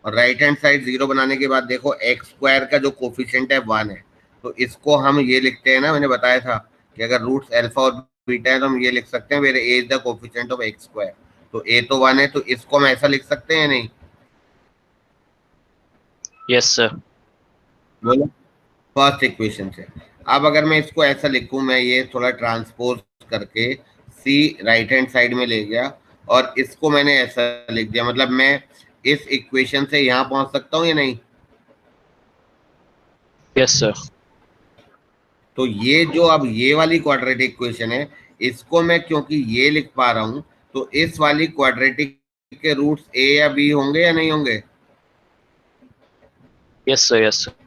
और राइट हैंड साइड 0 बनाने के बाद देखो एक्स स्क्वायर का जो कोफिशिएंट है 1 है, तो इसको हम ये लिखते हैं ना, मैंने बताया था कि अगर रूट्स अल्फा और बीटा है तो हम ये लिख सकते हैं where a is the coefficient of x square, तो ए तो 1 है, तो इसको हम ऐसा लिख सकते हैं नहीं? Yes sir. बोलो फर्स्ट इक्वेशन से। अब अगर मैं इसको ऐसा लिखूं, मैं ये थोड़ा ट्रांसपोज करके सी राइट हैंड साइड में ले गया और इसको मैंने ऐसा लिख दिया, मतलब मैं इस इक्वेशन से यहां पहुंच सकता हूं या नहीं? Yes sir. तो ये जो अब ये वाली क्वाड्रेटिक इक्वेशन है, इसको मैं क्योंकि ये लिख पा रहा हूं, तो इस वाली क्वाड्रेटिक के रूट्स ए या बी होंगे या नहीं होंगे? Yes sir. Yes sir.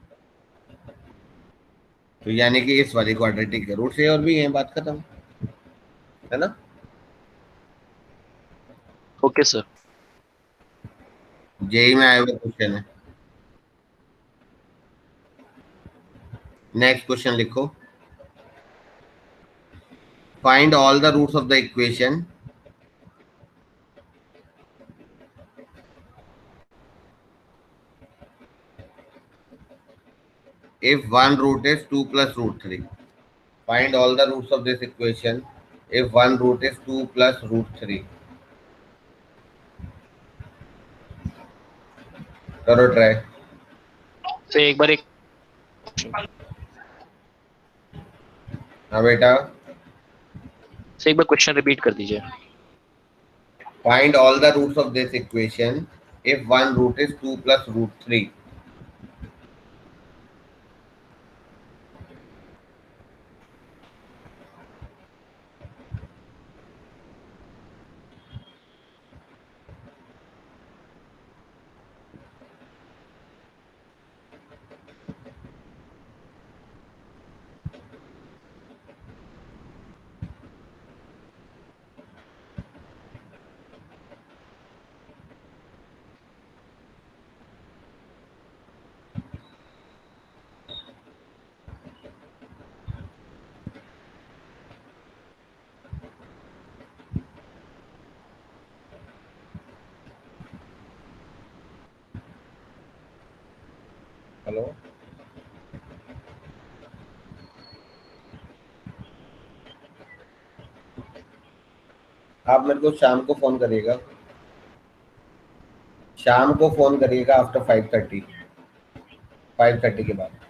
तो यानी कि इस वाली क्वाड्रेटिक के रूट्स ए और बी हैं, बात खत्म, है ना? Okay sir. जेई में आए हुए क्वेश्चन है। नेक्स्ट क्वेश्चन लिखो। Find all the roots of the equation if one root is 2 plus root 3. Find all the roots of this equation if one root is 2 plus root 3. करो ट्राई। सर एक बार एक हाँ बेटा, सर एक बार क्वेश्चन रिपीट कर दीजिए। find all the roots of this equation if one root is 2 plus root 3. Hello, आप मेरे को शाम को फोन करिएगा, शाम को फोन करिएगा आफ्टर 5:30, 5:30 के बाद।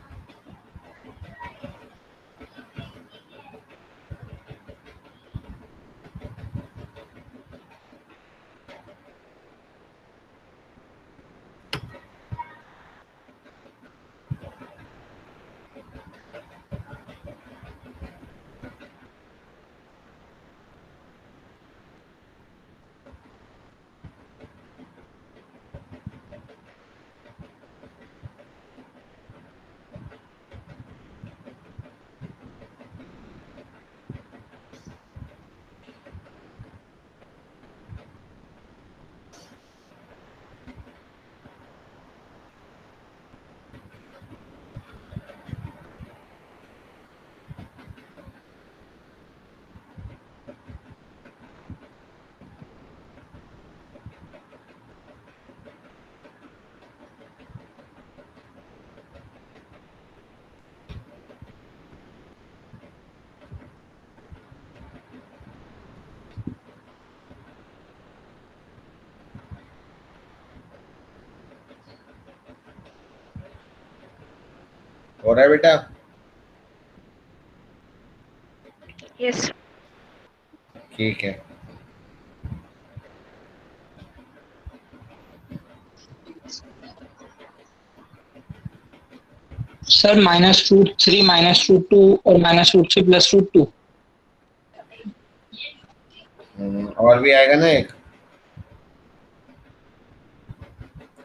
हो रहा है बेटा? यस ठीक है। सर -√3 -√2 और -√3 + √2। और भी आएगा ना एक,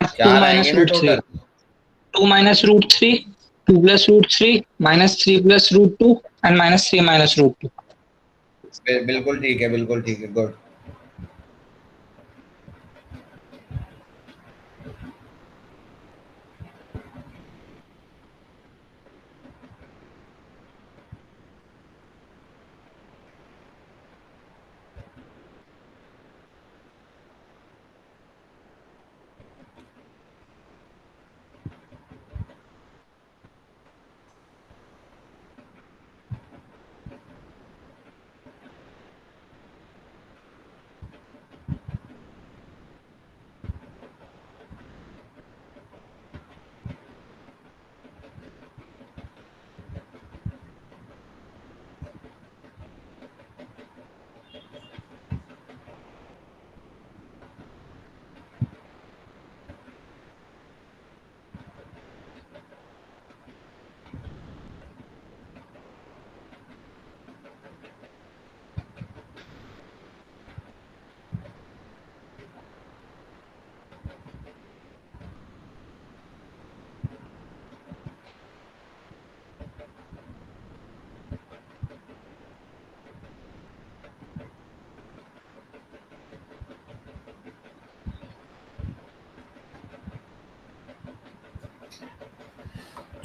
2 4 आएंगे ना -√3 टोटल। 2 -√3 2 + √3 -3 + √2 and -3 -√2। बिल्कुल ठीक है, बिल्कुल ठीक है, गुड।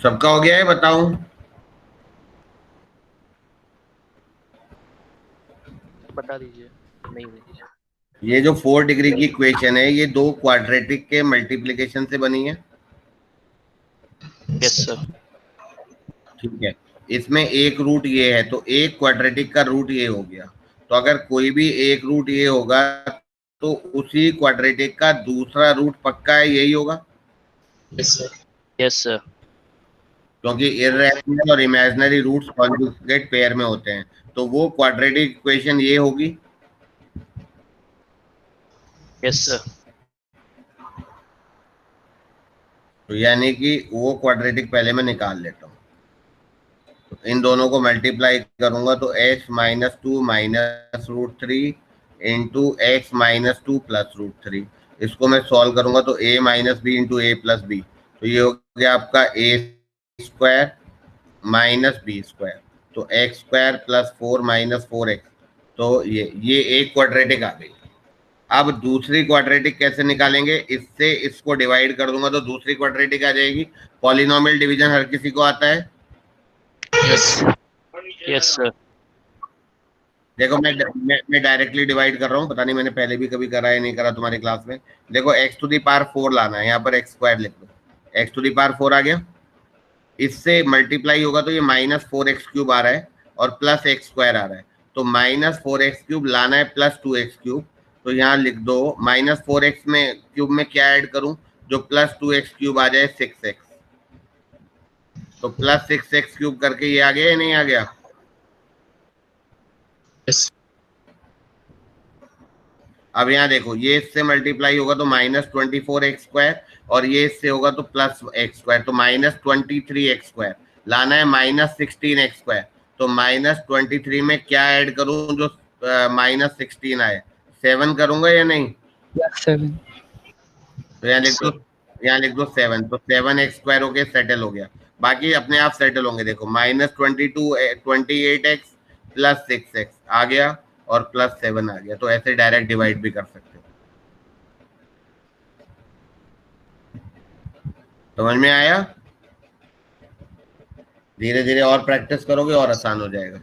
सबका हो गया है, बताऊं? बता दीजिए। नहीं नहीं। ये जो 4 डिग्री की इक्वेशन है, ये दो क्वाड्रेटिक के मल्टीप्लिकेशन से बनी है। Yes sir. ठीक है, इसमें एक रूट ये है, तो एक क्वाड्रेटिक का रूट ये हो गया। तो अगर कोई भी एक रूट ये होगा तो उसी क्वाड्रेटिक का दूसरा रूट पक्का है, यही होगा। Yes sir. Yes sir. क्योंकि इर्रेशनल और इमेजिनरी रूट्स कॉन्जुगेट पेयर में होते हैं, तो वो क्वाड्रेटिक इक्वेशन ये होगी। Yes sir. तो यानी कि वो क्वाड्रेटिक पहले मैं निकाल लेता हूँ। तो इन दोनों को मल्टीप्लाई करूंगा तो x minus two minus root three into x minus two plus root three. इसको मैं सॉल्व करूंगा तो a minus b into a plus b. तो ये हो गया आपका a square minus b square. तो x square plus 4 minus 4x। तो ये एक क्वाड्रेटिक आ गई। अब दूसरी क्वाड्रेटिक कैसे निकालेंगे? इससे इसको डिवाइड कर दूंगा तो दूसरी क्वाड्रेटिक आ जाएगी। पॉलिनोमियल डिवीजन हर किसी को आता है। यस। Yes sir. देखो मैं डायरेक्टली डिवाइड कर रहा हूँ, पता नहीं मैंने पहले भी कभी करा है नहीं करा तुम्हारी क्लास में। देखो एक्स टू दी पावर 4 लाना है, यहाँ पर एक्स स्क्वायर लिख दो, एक्स टू दी पावर 4 आ गया। इससे मल्टीप्लाई होगा तो ये माइनस 4x क्यूब आ रहा है और प्लस एक्स स्क्वायर आ रहा है। तो माइनस 4x क्यूब लाना है प्लस 2x क्यूब। तो यहाँ लिख दो माइनस 4x में क्यूब में क्या ऐड करूं, जो प्लस 2x क्यूब आ जाए 6x। तो प्लस 6x क्यूब करके ये आ गया या नहीं आ गया? यस। अब यहाँ देखो, ये इससे मल्टीप्लाई होगा तो माइनस 24x स्क्वायर और ये इससे होगा तो प्लस एक्स स्क्वायर। तो माइनस 23x स्क्वायर लाना है माइनस 16x स्क्वायर। तो माइनस 23 में क्या ऐड करूं जो माइनस 16 आए? 7 करूंगा या नहीं? Yes, 7. तो यहाँ लिख दो, यहाँ लिख दो 7। तो 7x स्क्वायर हो गया, सेटल हो गया। बाकी अपने आप सेटल होंगे। देखो माइनस 28x प्लस 6x आ गया और प्लस 7 आ गया। तो ऐसे डायरेक्ट डिवाइड भी कर सकते हो। समझ में आया? धीरे धीरे और प्रैक्टिस करोगे और आसान हो जाएगा।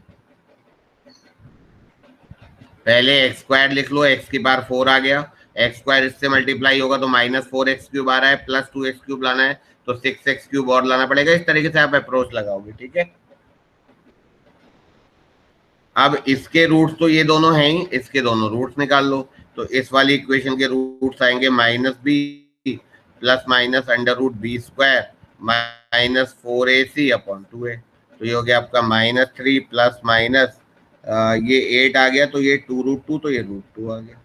पहले एक्स स्क्वायर लिख लो, एक्स की पावर 4 आ गया। एक्स स्क्वायर इससे मल्टीप्लाई होगा तो माइनस 4x क्यूब आ रहा है, प्लस 2x क्यूब लाना है तो 6x क्यूब और लाना पड़ेगा। इस तरीके से आप अप्रोच लगाओगे, ठीक है। अब इसके रूट्स तो ये दोनों हैं ही, इसके दोनों रूट्स निकाल लो। तो इस वाली इक्वेशन के रूट्स आएंगे minus b plus minus under root b square minus 4ac upon 2a। तो ये हो गया आपका माइनस 3 प्लस माइनस ये 8 आ गया, तो ये 2√2, तो ये √2 आ गया।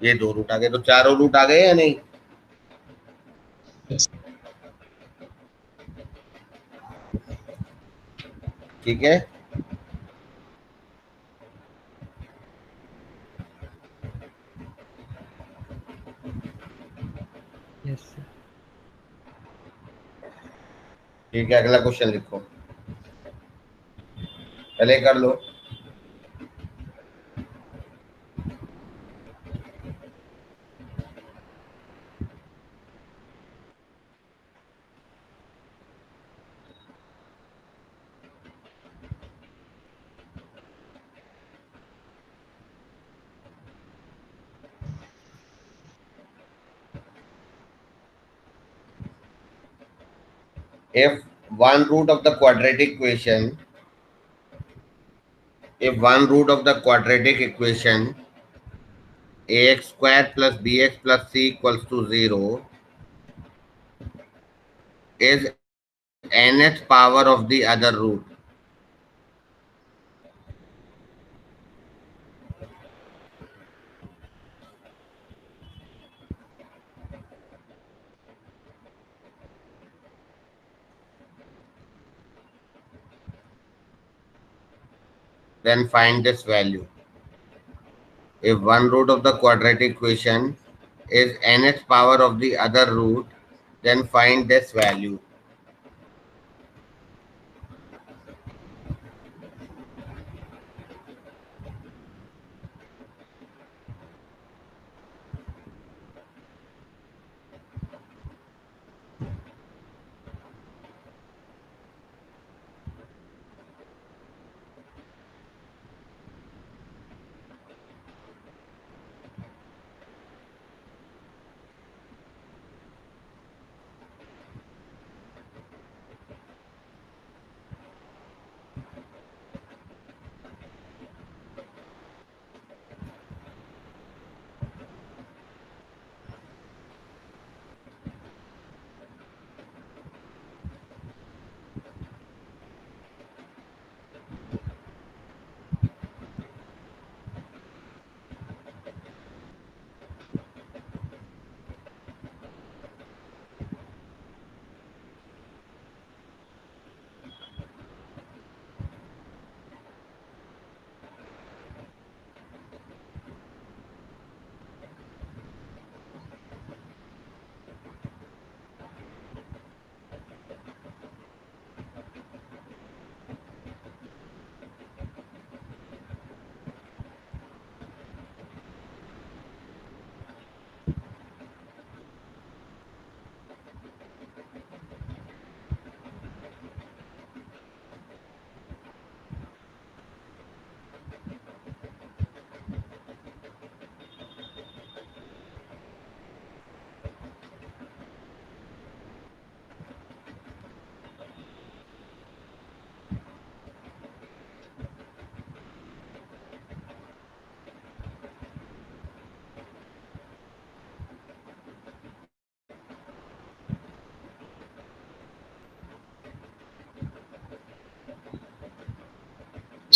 ये दो रूट आ गए, तो चारों रूट आ गए या नहीं? यस। ठीक है। Yes sir. ठीक है, अगला क्वेश्चन लिखो, पहले कर लो। If one root of the quadratic equation, if one root of the quadratic equation ax square plus bx plus c equals to 0 is nth power of the other root, then find this value. If one root of the quadratic equation is nth power of the other root, then find this value.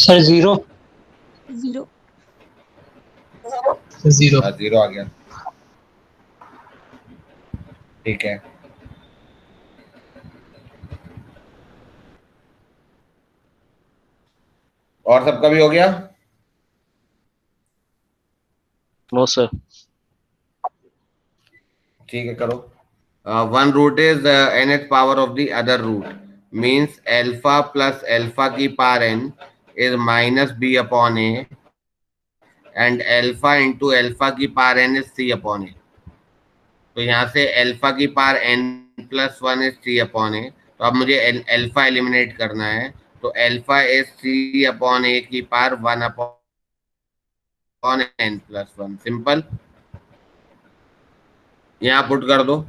Sir 0. 0. 0. 0 आ गया, ठीक है। और सबका भी हो गया? No sir. ठीक है, करो। One root is nth power of the other root, means alpha plus alpha की power n is minus b upon a, and alpha into alpha की power n is c upon a. तो यहाँ से एल्फा की power n plus 1 is c upon a. तो अब मुझे एल्फा एलिमिनेट करना है, तो एल्फा इज c अपॉन ए की power 1 upon n plus 1। Simple, यहाँ पुट कर दो।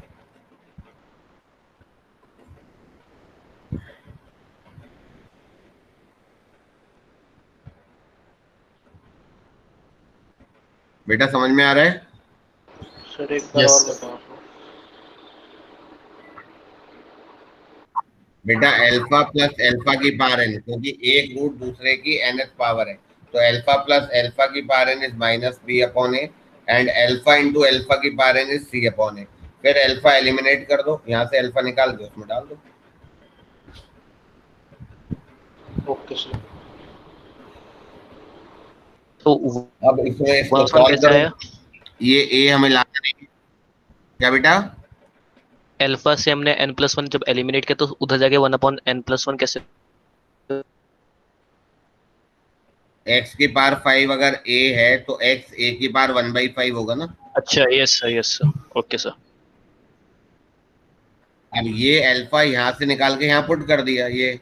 बेटा समझ में आ रहा है? सर एक बार Yes, और sir. बताओ। बेटा एल्फा प्लस एल्फा की पावर n, क्योंकि एक रूट दूसरे की nth पावर है, तो एल्फा प्लस एल्फा की power n is minus b upon a, and alpha into alpha की power n is c upon a. फिर एल्फा एलिमिनेट कर दो, यहाँ से एल्फा निकाल के उसमें डाल दो। Okay sir. तो अब इसमें इसको 1 सॉल्व कैसे करो। आया? ये ए हमें लाना नहीं है। क्या बेटा? अल्फा से हमने n+1 जब एलिमिनेट किया तो उधर जाके 1/n+1 कैसे? x की पावर 5 अगर a है तो x a की पावर 1/5 होगा ना। अच्छा, यस सर, ओके सर। अब ये अल्फा यहाँ से निकाल के यहाँ पुट कर दिया। ये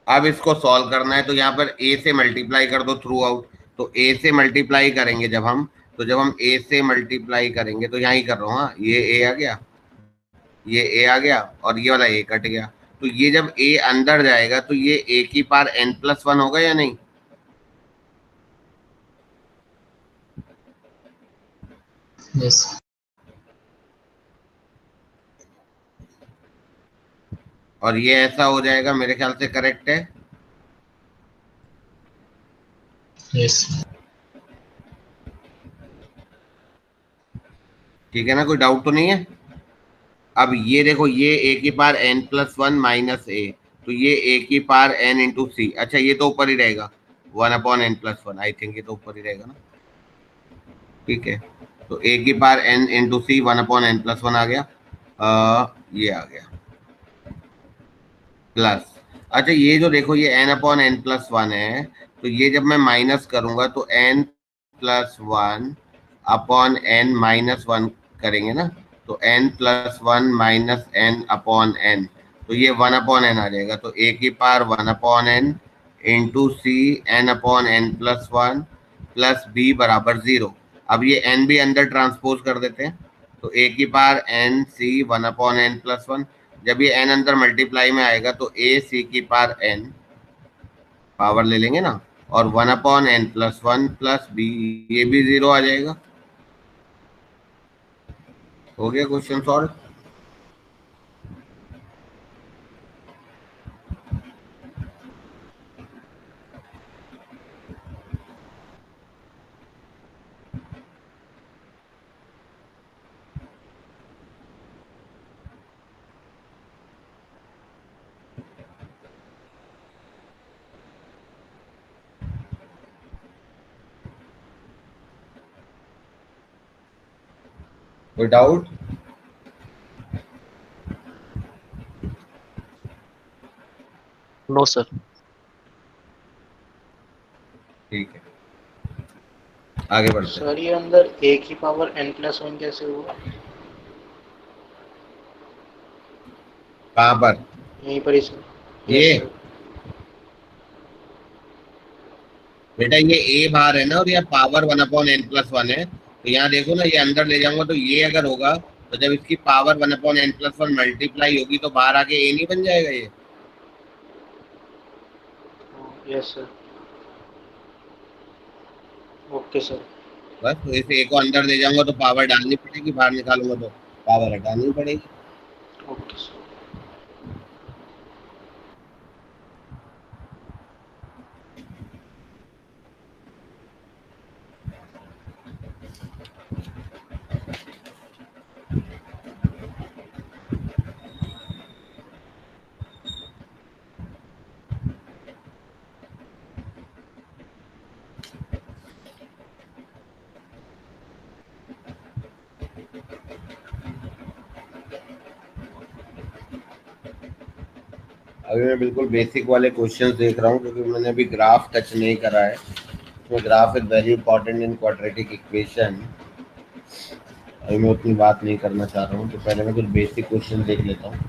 अब इसको सॉल्व करना है, तो यहाँ पर a से मल्टीप्लाई कर दो थ्रू आउट। तो a से मल्टीप्लाई करेंगे जब हम, तो जब हम a से मल्टीप्लाई करेंगे, तो यहाँ ही कर रहा हूँ, हाँ, ये a आ गया, ये a आ गया, और ये वाला a कट गया। तो ये जब a अंदर जाएगा तो ये a की पावर n+1 होगा या नहीं? Yes. और ये ऐसा हो जाएगा, मेरे ख्याल से करेक्ट है। Yes. ठीक है ना, कोई डाउट तो नहीं है? अब ये देखो, ये a की पावर n+1 माइनस a, तो ये a की पावर n इंटू सी। अच्छा, ये तो ऊपर ही रहेगा 1/n+1, आई थिंक ये तो ऊपर ही रहेगा ना। ठीक है, तो a की पावर n इंटू सी 1/n+1 आ गया। ये आ गया प्लस। अच्छा, ये जो देखो ये n/n+1 है, तो ये जब मैं माइनस करूंगा तो n+1 अपॉन n माइनस 1 करेंगे ना, तो n+1 minus n upon n, तो ये 1/n आ जाएगा। तो a की पावर 1/n इंटू सी n/n+1 प्लस b बराबर 0। अब ये n भी अंदर ट्रांसपोज कर देते हैं, तो a की पावर n c 1/n+1। जब ये n अंदर मल्टीप्लाई में आएगा तो a c की पावर n पावर ले लेंगे ना, और 1/n+1 प्लस b, ये भी 0 आ जाएगा। हो गया क्वेश्चन सॉल्व। कोई डाउट? No sir. ठीक है, आगे बढ़ते हैं। सर ये अंदर a की पावर n+1 कैसे हुआ? कहाँ पर? यहीं पर ही सर। ये Yes, sir. बेटा ये a बाहर है ना, और यहाँ पावर 1/n+1 है, तो यहाँ देखो ना, ये अंदर ले जाऊंगा तो ये अगर होगा, तो जब इसकी पावर 1/n+1 मल्टीप्लाई होगी तो बाहर आके a नहीं बन जाएगा ये? Yes sir. Okay sir. बस, तो इस a को अंदर ले जाऊंगा तो पावर डालनी पड़ेगी, बाहर निकालूंगा तो पावर हटानी पड़ेगी। Okay sir. अभी मैं बिल्कुल बेसिक वाले क्वेश्चंस देख रहा हूँ क्योंकि मैंने अभी ग्राफ टच नहीं करा है। तो graph is very important in quadratic equation. अभी मैं उतनी बात नहीं करना चाह रहा हूँ, तो पहले मैं कुछ बेसिक क्वेश्चन देख लेता हूँ,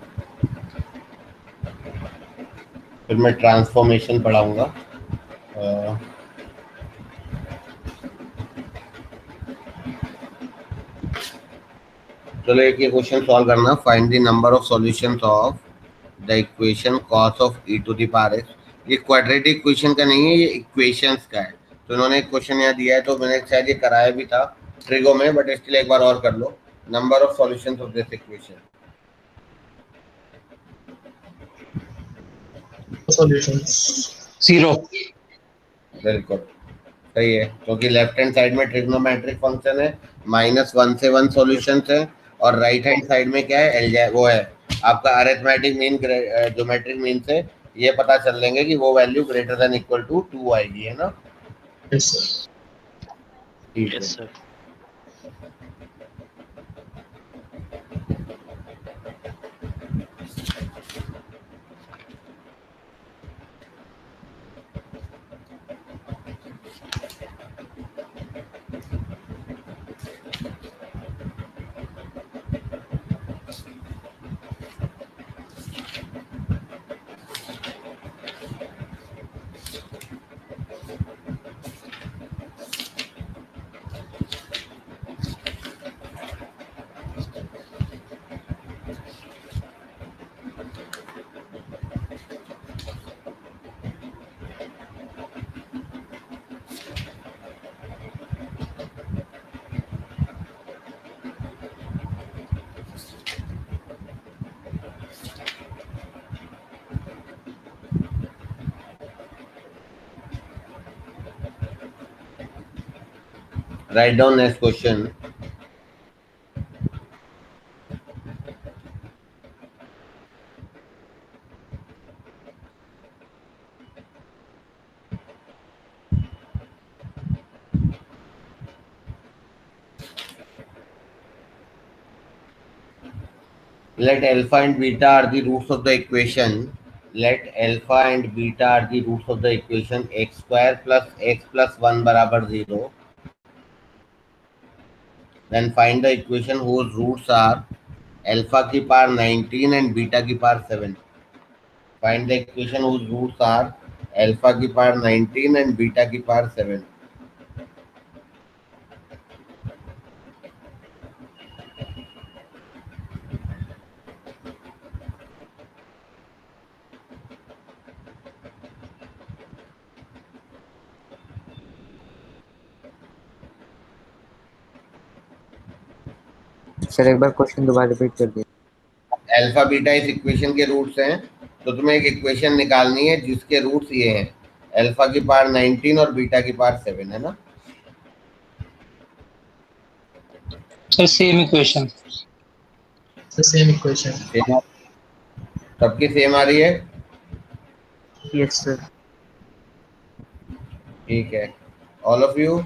फिर मैं ट्रांसफॉर्मेशन पढ़ाऊंगा। चलो एक ये क्वेश्चन सॉल्व करना। Find the number of solutions of the equation cos of e to the power x। ये क्वाड्रेटिक इक्वेशन का नहीं है, ये इक्वेशंस का है। तो इन्होंने एक क्वेश्चन यहाँ दिया है, तो मैंने शायद ये कराया भी था ट्रिगो में, बट स्टिल एक बार और कर लो। Number of solutions of this equation. Solutions. 0। बिल्कुल सही है, क्योंकि लेफ्ट हैंड साइड में ट्रिग्नोमेट्रिक फंक्शन है, -1 से 1 सॉल्यूशंस है, और राइट हैंड साइड में क्या है, एलजे वो है आपका अरिथमेटिक मीन, ज्योमेट्रिक मीन से ये पता चल लेंगे कि वो value greater than equal to 2 आएगी, है ना। Yes, sir. ठीक है। Yes sir. Write down next question. Let alpha and beta are the roots of the equation. Let alpha and beta are the roots of the equation x square plus x plus 1 बराबर 0. Then find the equation whose roots are alpha की पावर 19 and beta की power 7. Find the equation whose roots are alpha की पावर 19 and beta की पावर 7. सर एक बार क्वेश्चन दोबारा रिपीट कर दिए। अल्फा बीटा इस इक्वेशन के रूट्स हैं, तो तुम्हें एक इक्वेशन निकालनी है जिसके रूट्स ये हैं, अल्फा की पावर 19 और बीटा की पावर 7, है ना। Sir same equation. The same equation. सबकी सेम आ रही है, यस सर। ठीक है। All of you.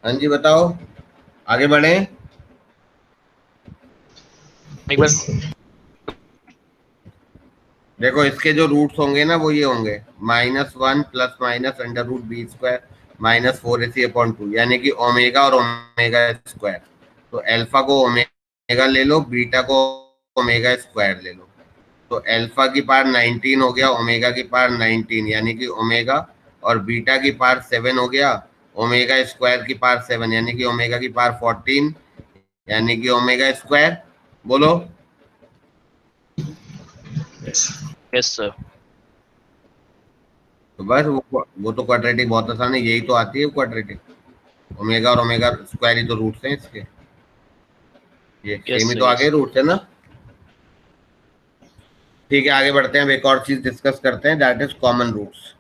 हाँ जी बताओ, आगे बढ़े। एक बार देखो इसके जो रूट्स होंगे ना वो ये होंगे -1 plus minus under root b square -4ac/2, यानी कि ओमेगा और ओमेगा स्क्वायर। तो अल्फा को ओमेगा ले लो, बीटा को ओमेगा स्क्वायर ले लो। तो अल्फा की पावर 19 हो गया, ओमेगा की पावर 19 यानी कि ओमेगा, और बीटा की पावर 7 हो गया, ओमेगा स्क्वायर की पावर 7 यानी कि ओमेगा की पावर 14 यानी कि ओमेगा स्क्वायर। बोलो। Yes sir. तो बस वो तो क्वाड्रेटिक बहुत आसान है, यही तो आती है क्वाड्रेटिक। ओमेगा और ओमेगा स्क्वायर ही तो रूट्स हैं इसके, ये सेम यस ही सर। तो आगे यस रूट्स है ना। ठीक है आगे बढ़ते हैं, अब एक और चीज डिस्कस करते हैं, दैट इज कॉमन रूट्स।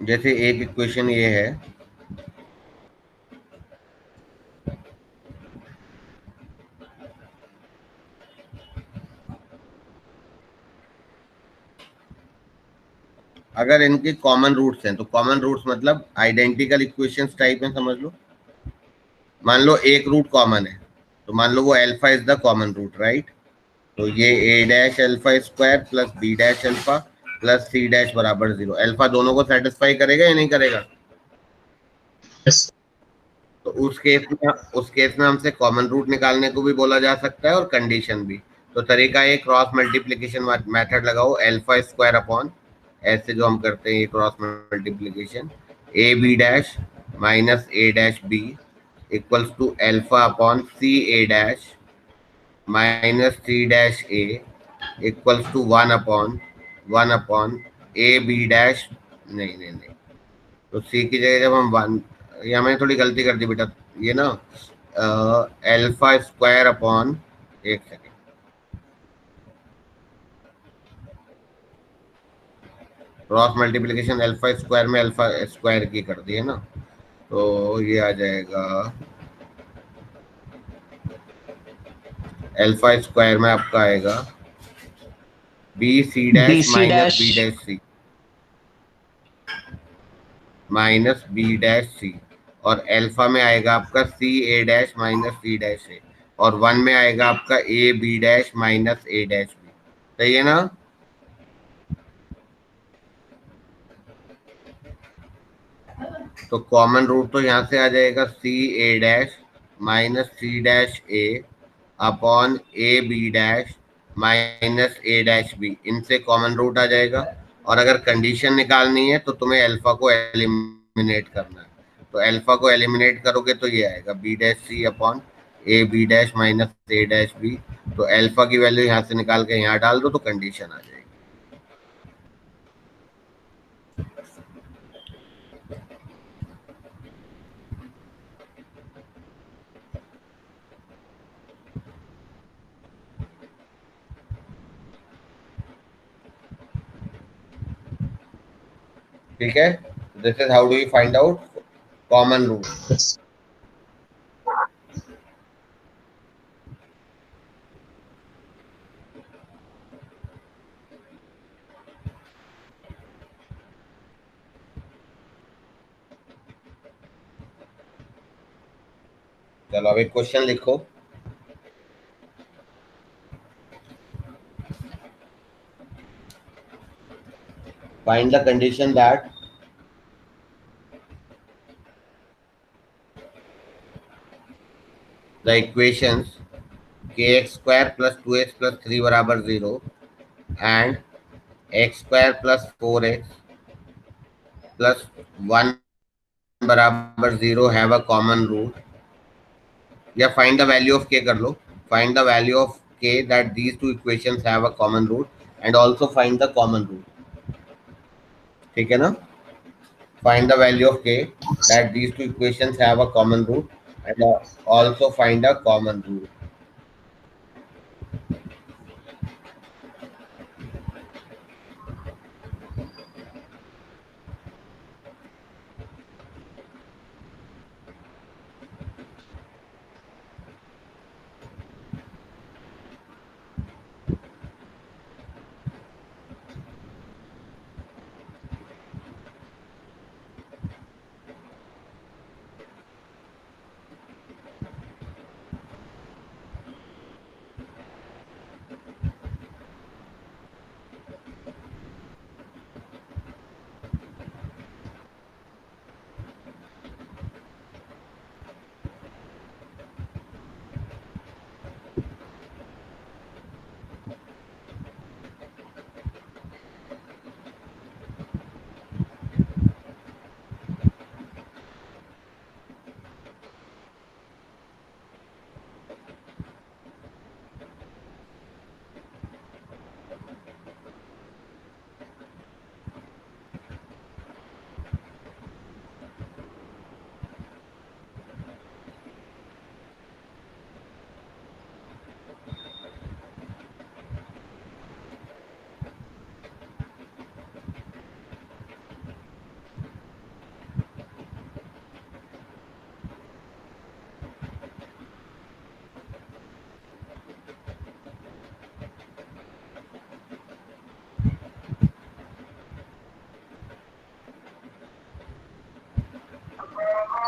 जैसे एक इक्वेशन ये है, अगर इनके कॉमन रूट्स हैं तो कॉमन रूट्स मतलब आइडेंटिकल इक्वेशंस टाइप में समझ लो। मान लो एक रूट कॉमन है, तो मान लो वो alpha is the common root, right. तो ये a dash alpha square plus b dash alpha plus c dash बराबर 0, अल्फा दोनों को सेटिस्फाई करेगा या नहीं करेगा। यस तो उस केस में हमसे कॉमन रूट निकालने को भी बोला जा सकता है और कंडीशन भी। तो तरीका है क्रॉस मल्टीप्लीकेशन मेथड लगाओ, अल्फा स्क्वायर अपॉन, ऐसे जो हम करते हैं ये cross multiplication, a b dash minus a dash b equals to alpha upon c a dash minus c dash a equals to 1 upon a b dash, नहीं नहीं नहीं, तो सी की जगह जब हम 1, या मैंने थोड़ी गलती कर दी बेटा, ये ना अल्फा स्क्वायर अपॉन, एक second, cross multiplication alpha square में अल्फा स्क्वायर की कर दी है ना, तो ये आ जाएगा अल्फा स्क्वायर में आपका आएगा b c dash BC minus dash b dash c minus b dash c, और अल्फा में आएगा आपका c a dash minus c dash a, और 1 में आएगा आपका a b dash minus a dash b. सही है ना। तो कॉमन रूट तो यहाँ से आ जाएगा c a dash minus c dash a upon a b dash minus a dash b, इनसे कॉमन रूट आ जाएगा। और अगर कंडीशन निकालनी है तो तुम्हें अल्फा को एलिमिनेट करना है, तो अल्फा को एलिमिनेट करोगे तो ये आएगा b dash c upon a b dash minus a dash b. तो अल्फा की वैल्यू यहाँ से निकाल के यहाँ डाल दो तो कंडीशन आ जाएगी। ठीक है, this is how do you find out common root. Yes चलो अब एक क्वेश्चन लिखो, find the condition that the equations kx square plus 2x plus 3 बराबर 0 and x square plus 4x plus 1 बराबर 0 have a common root, या find the value of k कर लो, find the value of k that these two equations have a common root and also find the common root। ठीक है ना, find the value of k that these two equations have a common root and also find a common root।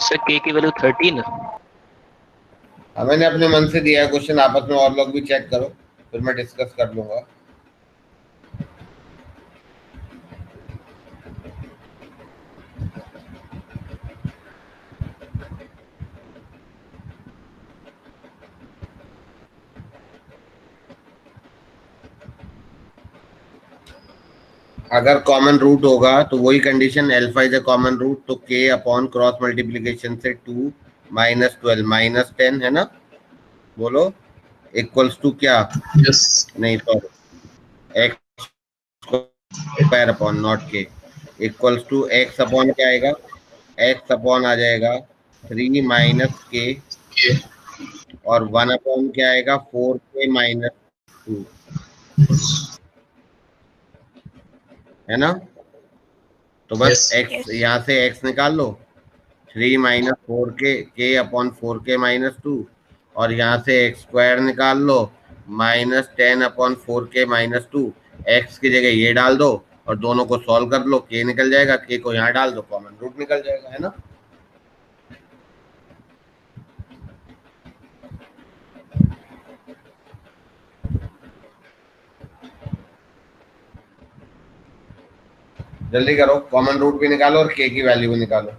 Sir के की वैल्यू 13। मैंने अपने मन से दिया है क्वेश्चन, आपस में और लोग भी चेक करो, फिर मैं डिस्कस कर लूंगा। अगर कॉमन रूट होगा तो वही condition, alpha is a common root, तो के अपॉन क्रॉस मल्टीप्लीकेशन से 2 माइनस 12 माइनस 10 है ना, बोलो, इक्वल्स टू क्या, यस नहीं sorry, x square upon not के, इक्वल्स टू एक्स अपॉन क्या आएगा, एक्स अपॉन आ जाएगा 3 माइनस के, ये और 1 अपॉन क्या आएगा 4 के माइनस 2, है ना। तो बस यस x Yes. यहाँ से x निकाल लो, 3 माइनस 4 के अपॉन 4 के माइनस 2, और यहाँ से एक्स स्क्वायर निकाल लो, -10 अपॉन 4 के माइनस 2, एक्स की जगह ये डाल दो और दोनों को सॉल्व कर लो, के निकल जाएगा, के को यहाँ डाल दो, कॉमन रूट निकल जाएगा, है ना। जल्दी करो, कॉमन रूट भी निकालो और के की वैल्यू भी निकालो।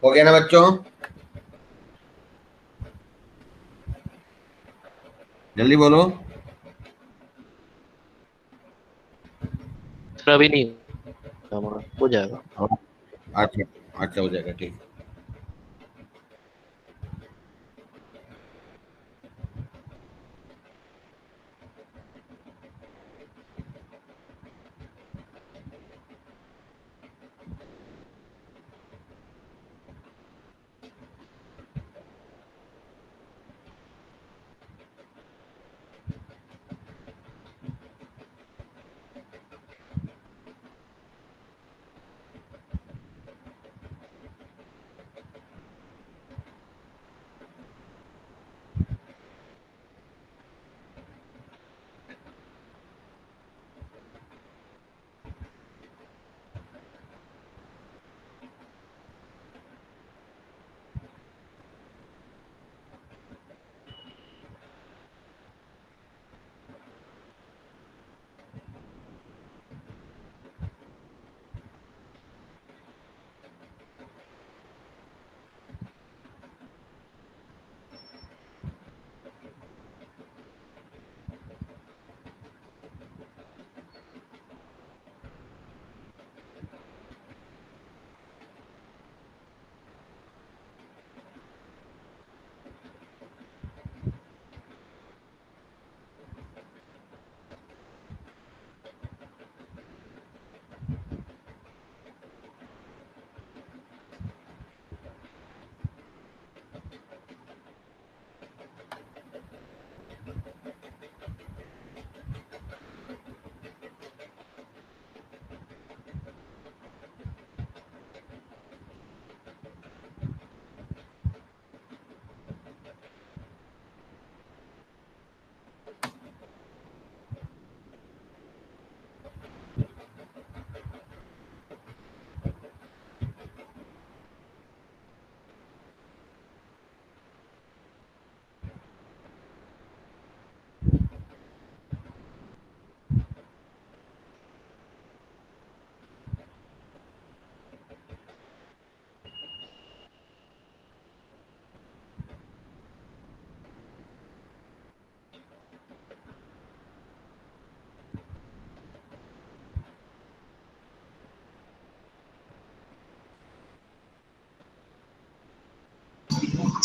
हो गया ना बच्चों, जल्दी बोलो। सर अभी नहीं हो जाएगा। अच्छा, अच्छा हो जाएगा, ठीक।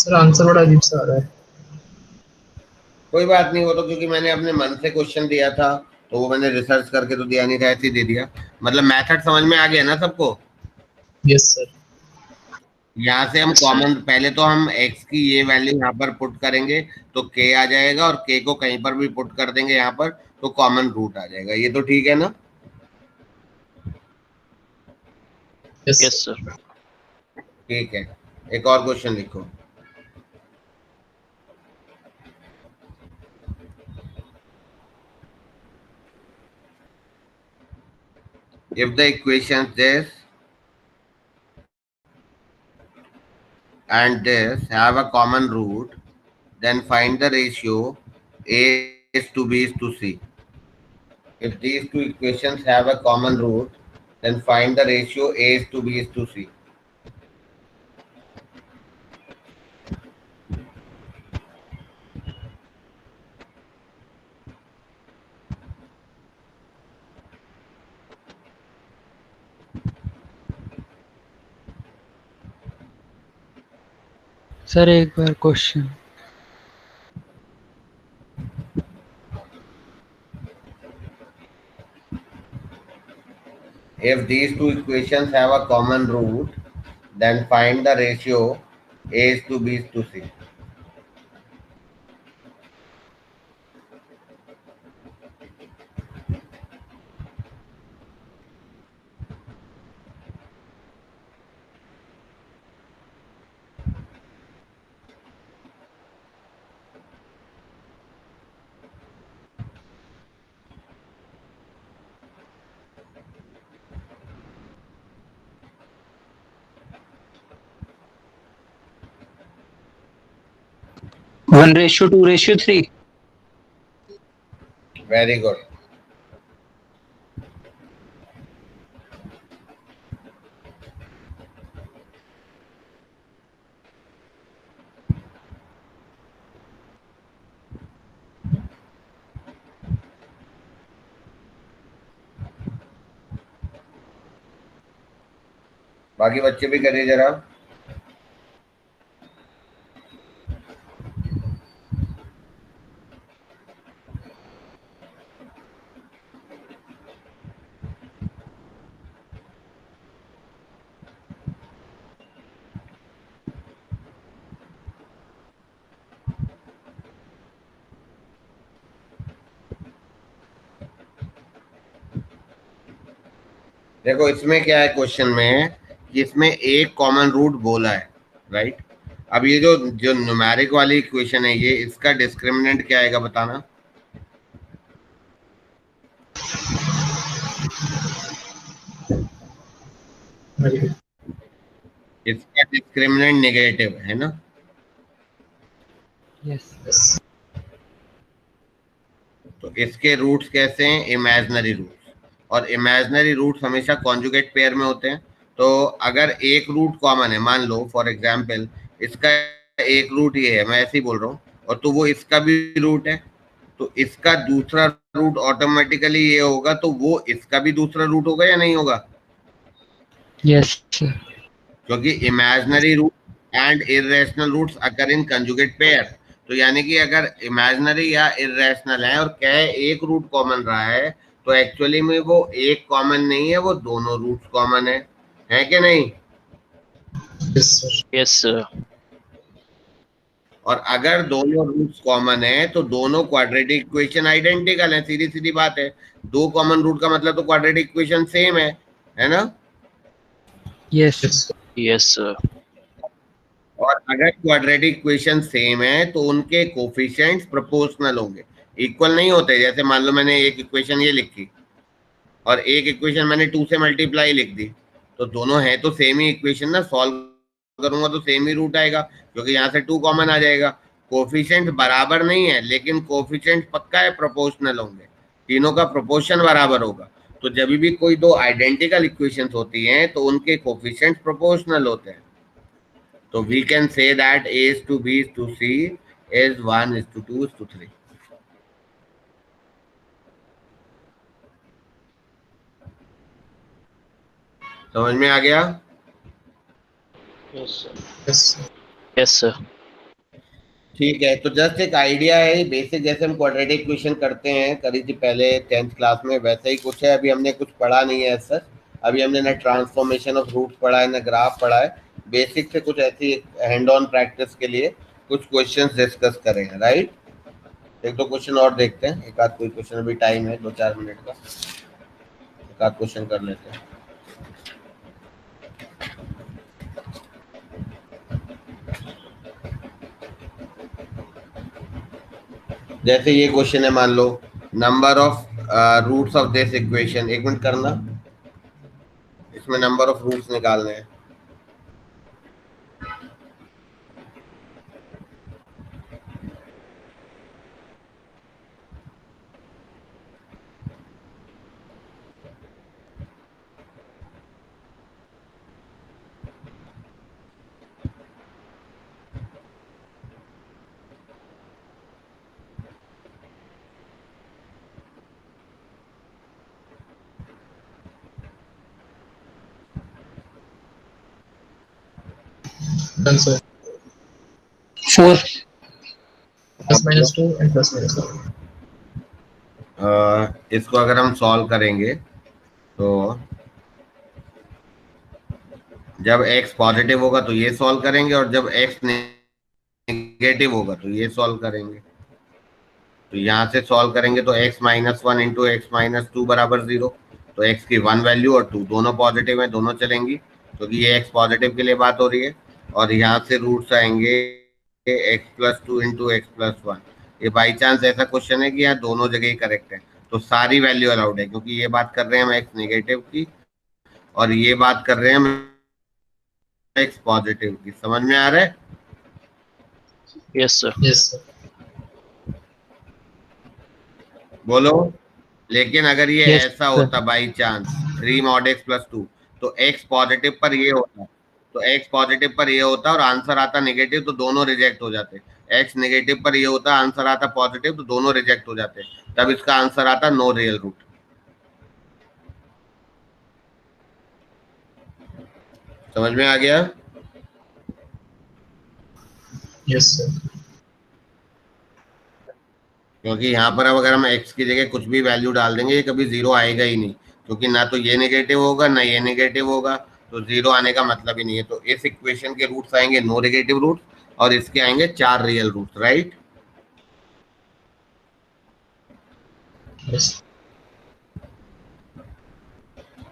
सर आंसर बड़ा अजीब सा आ रहा है। कोई बात नहीं, वो तो क्योंकि मैंने अपने मन से क्वेश्चन दिया था तो वो मैंने रिसर्च करके तो दिया नहीं था, ऐसे ही दे दिया। मतलब मेथड समझ में आ गया ना सबको? Yes sir. यहाँ से हम कॉमन, पहले तो हम x की ये वैल्यू यहाँ पर पुट करेंगे तो k आ जाएगा, और k को कहीं पर भी पुट कर देंगे यहाँ पर तो कॉमन रूट आ जाएगा। ये तो ठीक है ना? Yes yes sir. ठीक है, एक और क्वेश्चन लिखो। If the equations this and this have a common root, then find the ratio a is to b is to c. If these two equations have a common root, then find the ratio a is to b is to c. Sir एक बार question. If these two equations have a common root, then find the ratio a is to b is to c. One ratio, 2:3. Very good. बाकी बच्चे भी करिए जरा। देखो इसमें क्या है, क्वेश्चन में कि इसमें एक कॉमन रूट बोला है, राइट? अब ये जो जो न्यूमेरिक वाली इक्वेशन है, ये इसका डिस्क्रिमिनेंट क्या आएगा बताना? इसका डिस्क्रिमिनेंट नेगेटिव है ना? यस। तो इसके रूट्स कैसे हैं? इमेजिनरी रूट्स, और इमेजिनरी रूट्स हमेशा कॉन्जुगेट पेयर में होते हैं। तो अगर एक रूट कॉमन है, मान लो फॉर एग्जांपल इसका एक रूट ये है, मैं ऐसे ही बोल रहा हूँ, और तो वो इसका भी रूट है, तो इसका दूसरा रूट ऑटोमेटिकली ये होगा, तो वो इसका भी दूसरा रूट होगा या नहीं होगा? Yes sir. क्योंकि imaginary root and irrational roots occur in conjugate pair. तो यानी कि अगर इमेजिनरी या इरेशनल है और कह एक रूट कॉमन रहा है, तो एक्चुअली में वो एक कॉमन नहीं है, वो दोनों रूट्स कॉमन है कि नहीं? Yes sir. Yes sir. और अगर दोनों रूट्स कॉमन है तो दोनों क्वाड्रेटिक इक्वेशन आइडेंटिकल है। सीधी सीधी बात है, दो कॉमन रूट का मतलब तो क्वाड्रेटिक इक्वेशन सेम है ना? यस। Yes sir. और अगर क्वाड्रेटिक इक्वेशन सेम है तो उनके कोफिशिएंट्स प्रोपोर्शनल होंगे, इक्वल नहीं होते। जैसे मान लो मैंने एक इक्वेशन ये लिखी और एक इक्वेशन मैंने 2 से मल्टीप्लाई लिख दी, तो दोनों है तो सेम ही इक्वेशन ना, सॉल्व करूंगा तो सेम ही रूट आएगा, क्योंकि यहाँ से 2 कॉमन आ जाएगा। कोफिशिएंट बराबर नहीं है, लेकिन कोफिशिएंट पक्का है प्रोपोर्शनल होंगे, तीनों का प्रोपोर्शन बराबर होगा। तो जब भी कोई दो आइडेंटिकल इक्वेशंस होती हैं तो उनके कोफिशिएंट्स प्रोपोर्शनल होते हैं। तो we can say that A is to B is to C is 1 is to 2 is to 3. समझ में आ गया? Yes sir. Yes yes sir. ठीक है, तो जस्ट एक आइडिया है बेसिक, जैसे हम क्वाड्रेटिक इक्वेशन करते हैं, करी थी पहले 10th क्लास में, वैसा ही कुछ है। अभी हमने कुछ पढ़ा नहीं है सर, अभी हमने ना ट्रांसफॉर्मेशन ऑफ रूट्स पढ़ा है ना ग्राफ पढ़ा है। बेसिक से कुछ ऐसी हैंड ऑन प्रैक्टिस के लिए कुछ क्वेश्चंस डिस्कस करेंगे, राइट। एक दो क्वेश्चन और देखते हैं, एक आध कोई क्वेश्चन, अभी टाइम है 2-4 मिनट का, एक आध क्वेश्चन कर लेते हैं। जैसे ये क्वेश्चन है, मान लो number of roots of this equation, एक मिनट करना, इसमें नंबर ऑफ रूट्स निकालने हैं। Done, sir. 4. Plus minus 2 and plus minus 1. इसको अगर हम सॉल्व करेंगे तो जब x पॉजिटिव होगा तो ये सॉल्व करेंगे, और जब x नेगेटिव होगा तो ये सॉल्व करेंगे। तो यहाँ से सॉल्व करेंगे तो x minus 1 into x minus 2 बराबर 0। तो x की 1 वैल्यू और 2 दोनों पॉजिटिव है, दोनों चलेंगी, क्योंकि ये x पॉजिटिव के लिए बात हो रही है। और यहाँ से रूट्स आएंगे x plus 2 into x plus 1। ये बाई चांस ऐसा क्वेश्चन है कि यहाँ दोनों जगह ही करेक्ट है, तो सारी वैल्यू अलाउड है, क्योंकि ये बात कर रहे हैं हम x नेगेटिव की और ये बात कर रहे हैं हम x पॉजिटिव की। समझ में आ रहा है? Yes sir. Yes, sir. बोलो। लेकिन अगर ये Yes, ऐसा sir. होता by chance 3 mod x plus 2, तो x पॉजिटिव पर ये होता, तो x पॉजिटिव पर ये होता और आंसर आता नेगेटिव, तो दोनों रिजेक्ट हो जाते। x नेगेटिव पर ये होता, आंसर आता पॉजिटिव, तो दोनों रिजेक्ट हो जाते, तब इसका आंसर आता नो रियल रूट। समझ में आ गया? Yes, sir. क्योंकि यहाँ पर अब अगर हम x की जगह कुछ भी वैल्यू डाल देंगे, ये कभी जीरो आएगा ही नहीं, क्योंकि ना तो ये नेगेटिव होगा ना ये नेगेटिव होगा, तो जीरो आने का मतलब ही नहीं है। तो इस इक्वेशन के रूट्स आएंगे नो नेगेटिव रूट्स, और इसके आएंगे 4 रियल रूट्स, राइट। Yes.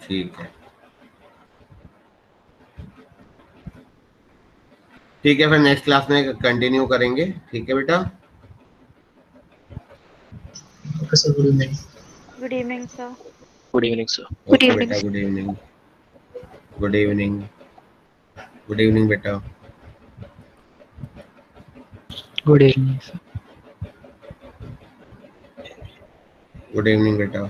ठीक है, ठीक है, फिर नेक्स्ट क्लास में कंटिन्यू करेंगे। ठीक है बेटा। Okay, sir. Good evening. Good evening, sir. Good evening sir. Good okay evening, बेटा, good evening, good evening, good evening बेटा, Good evening, sir. Good evening बेटा।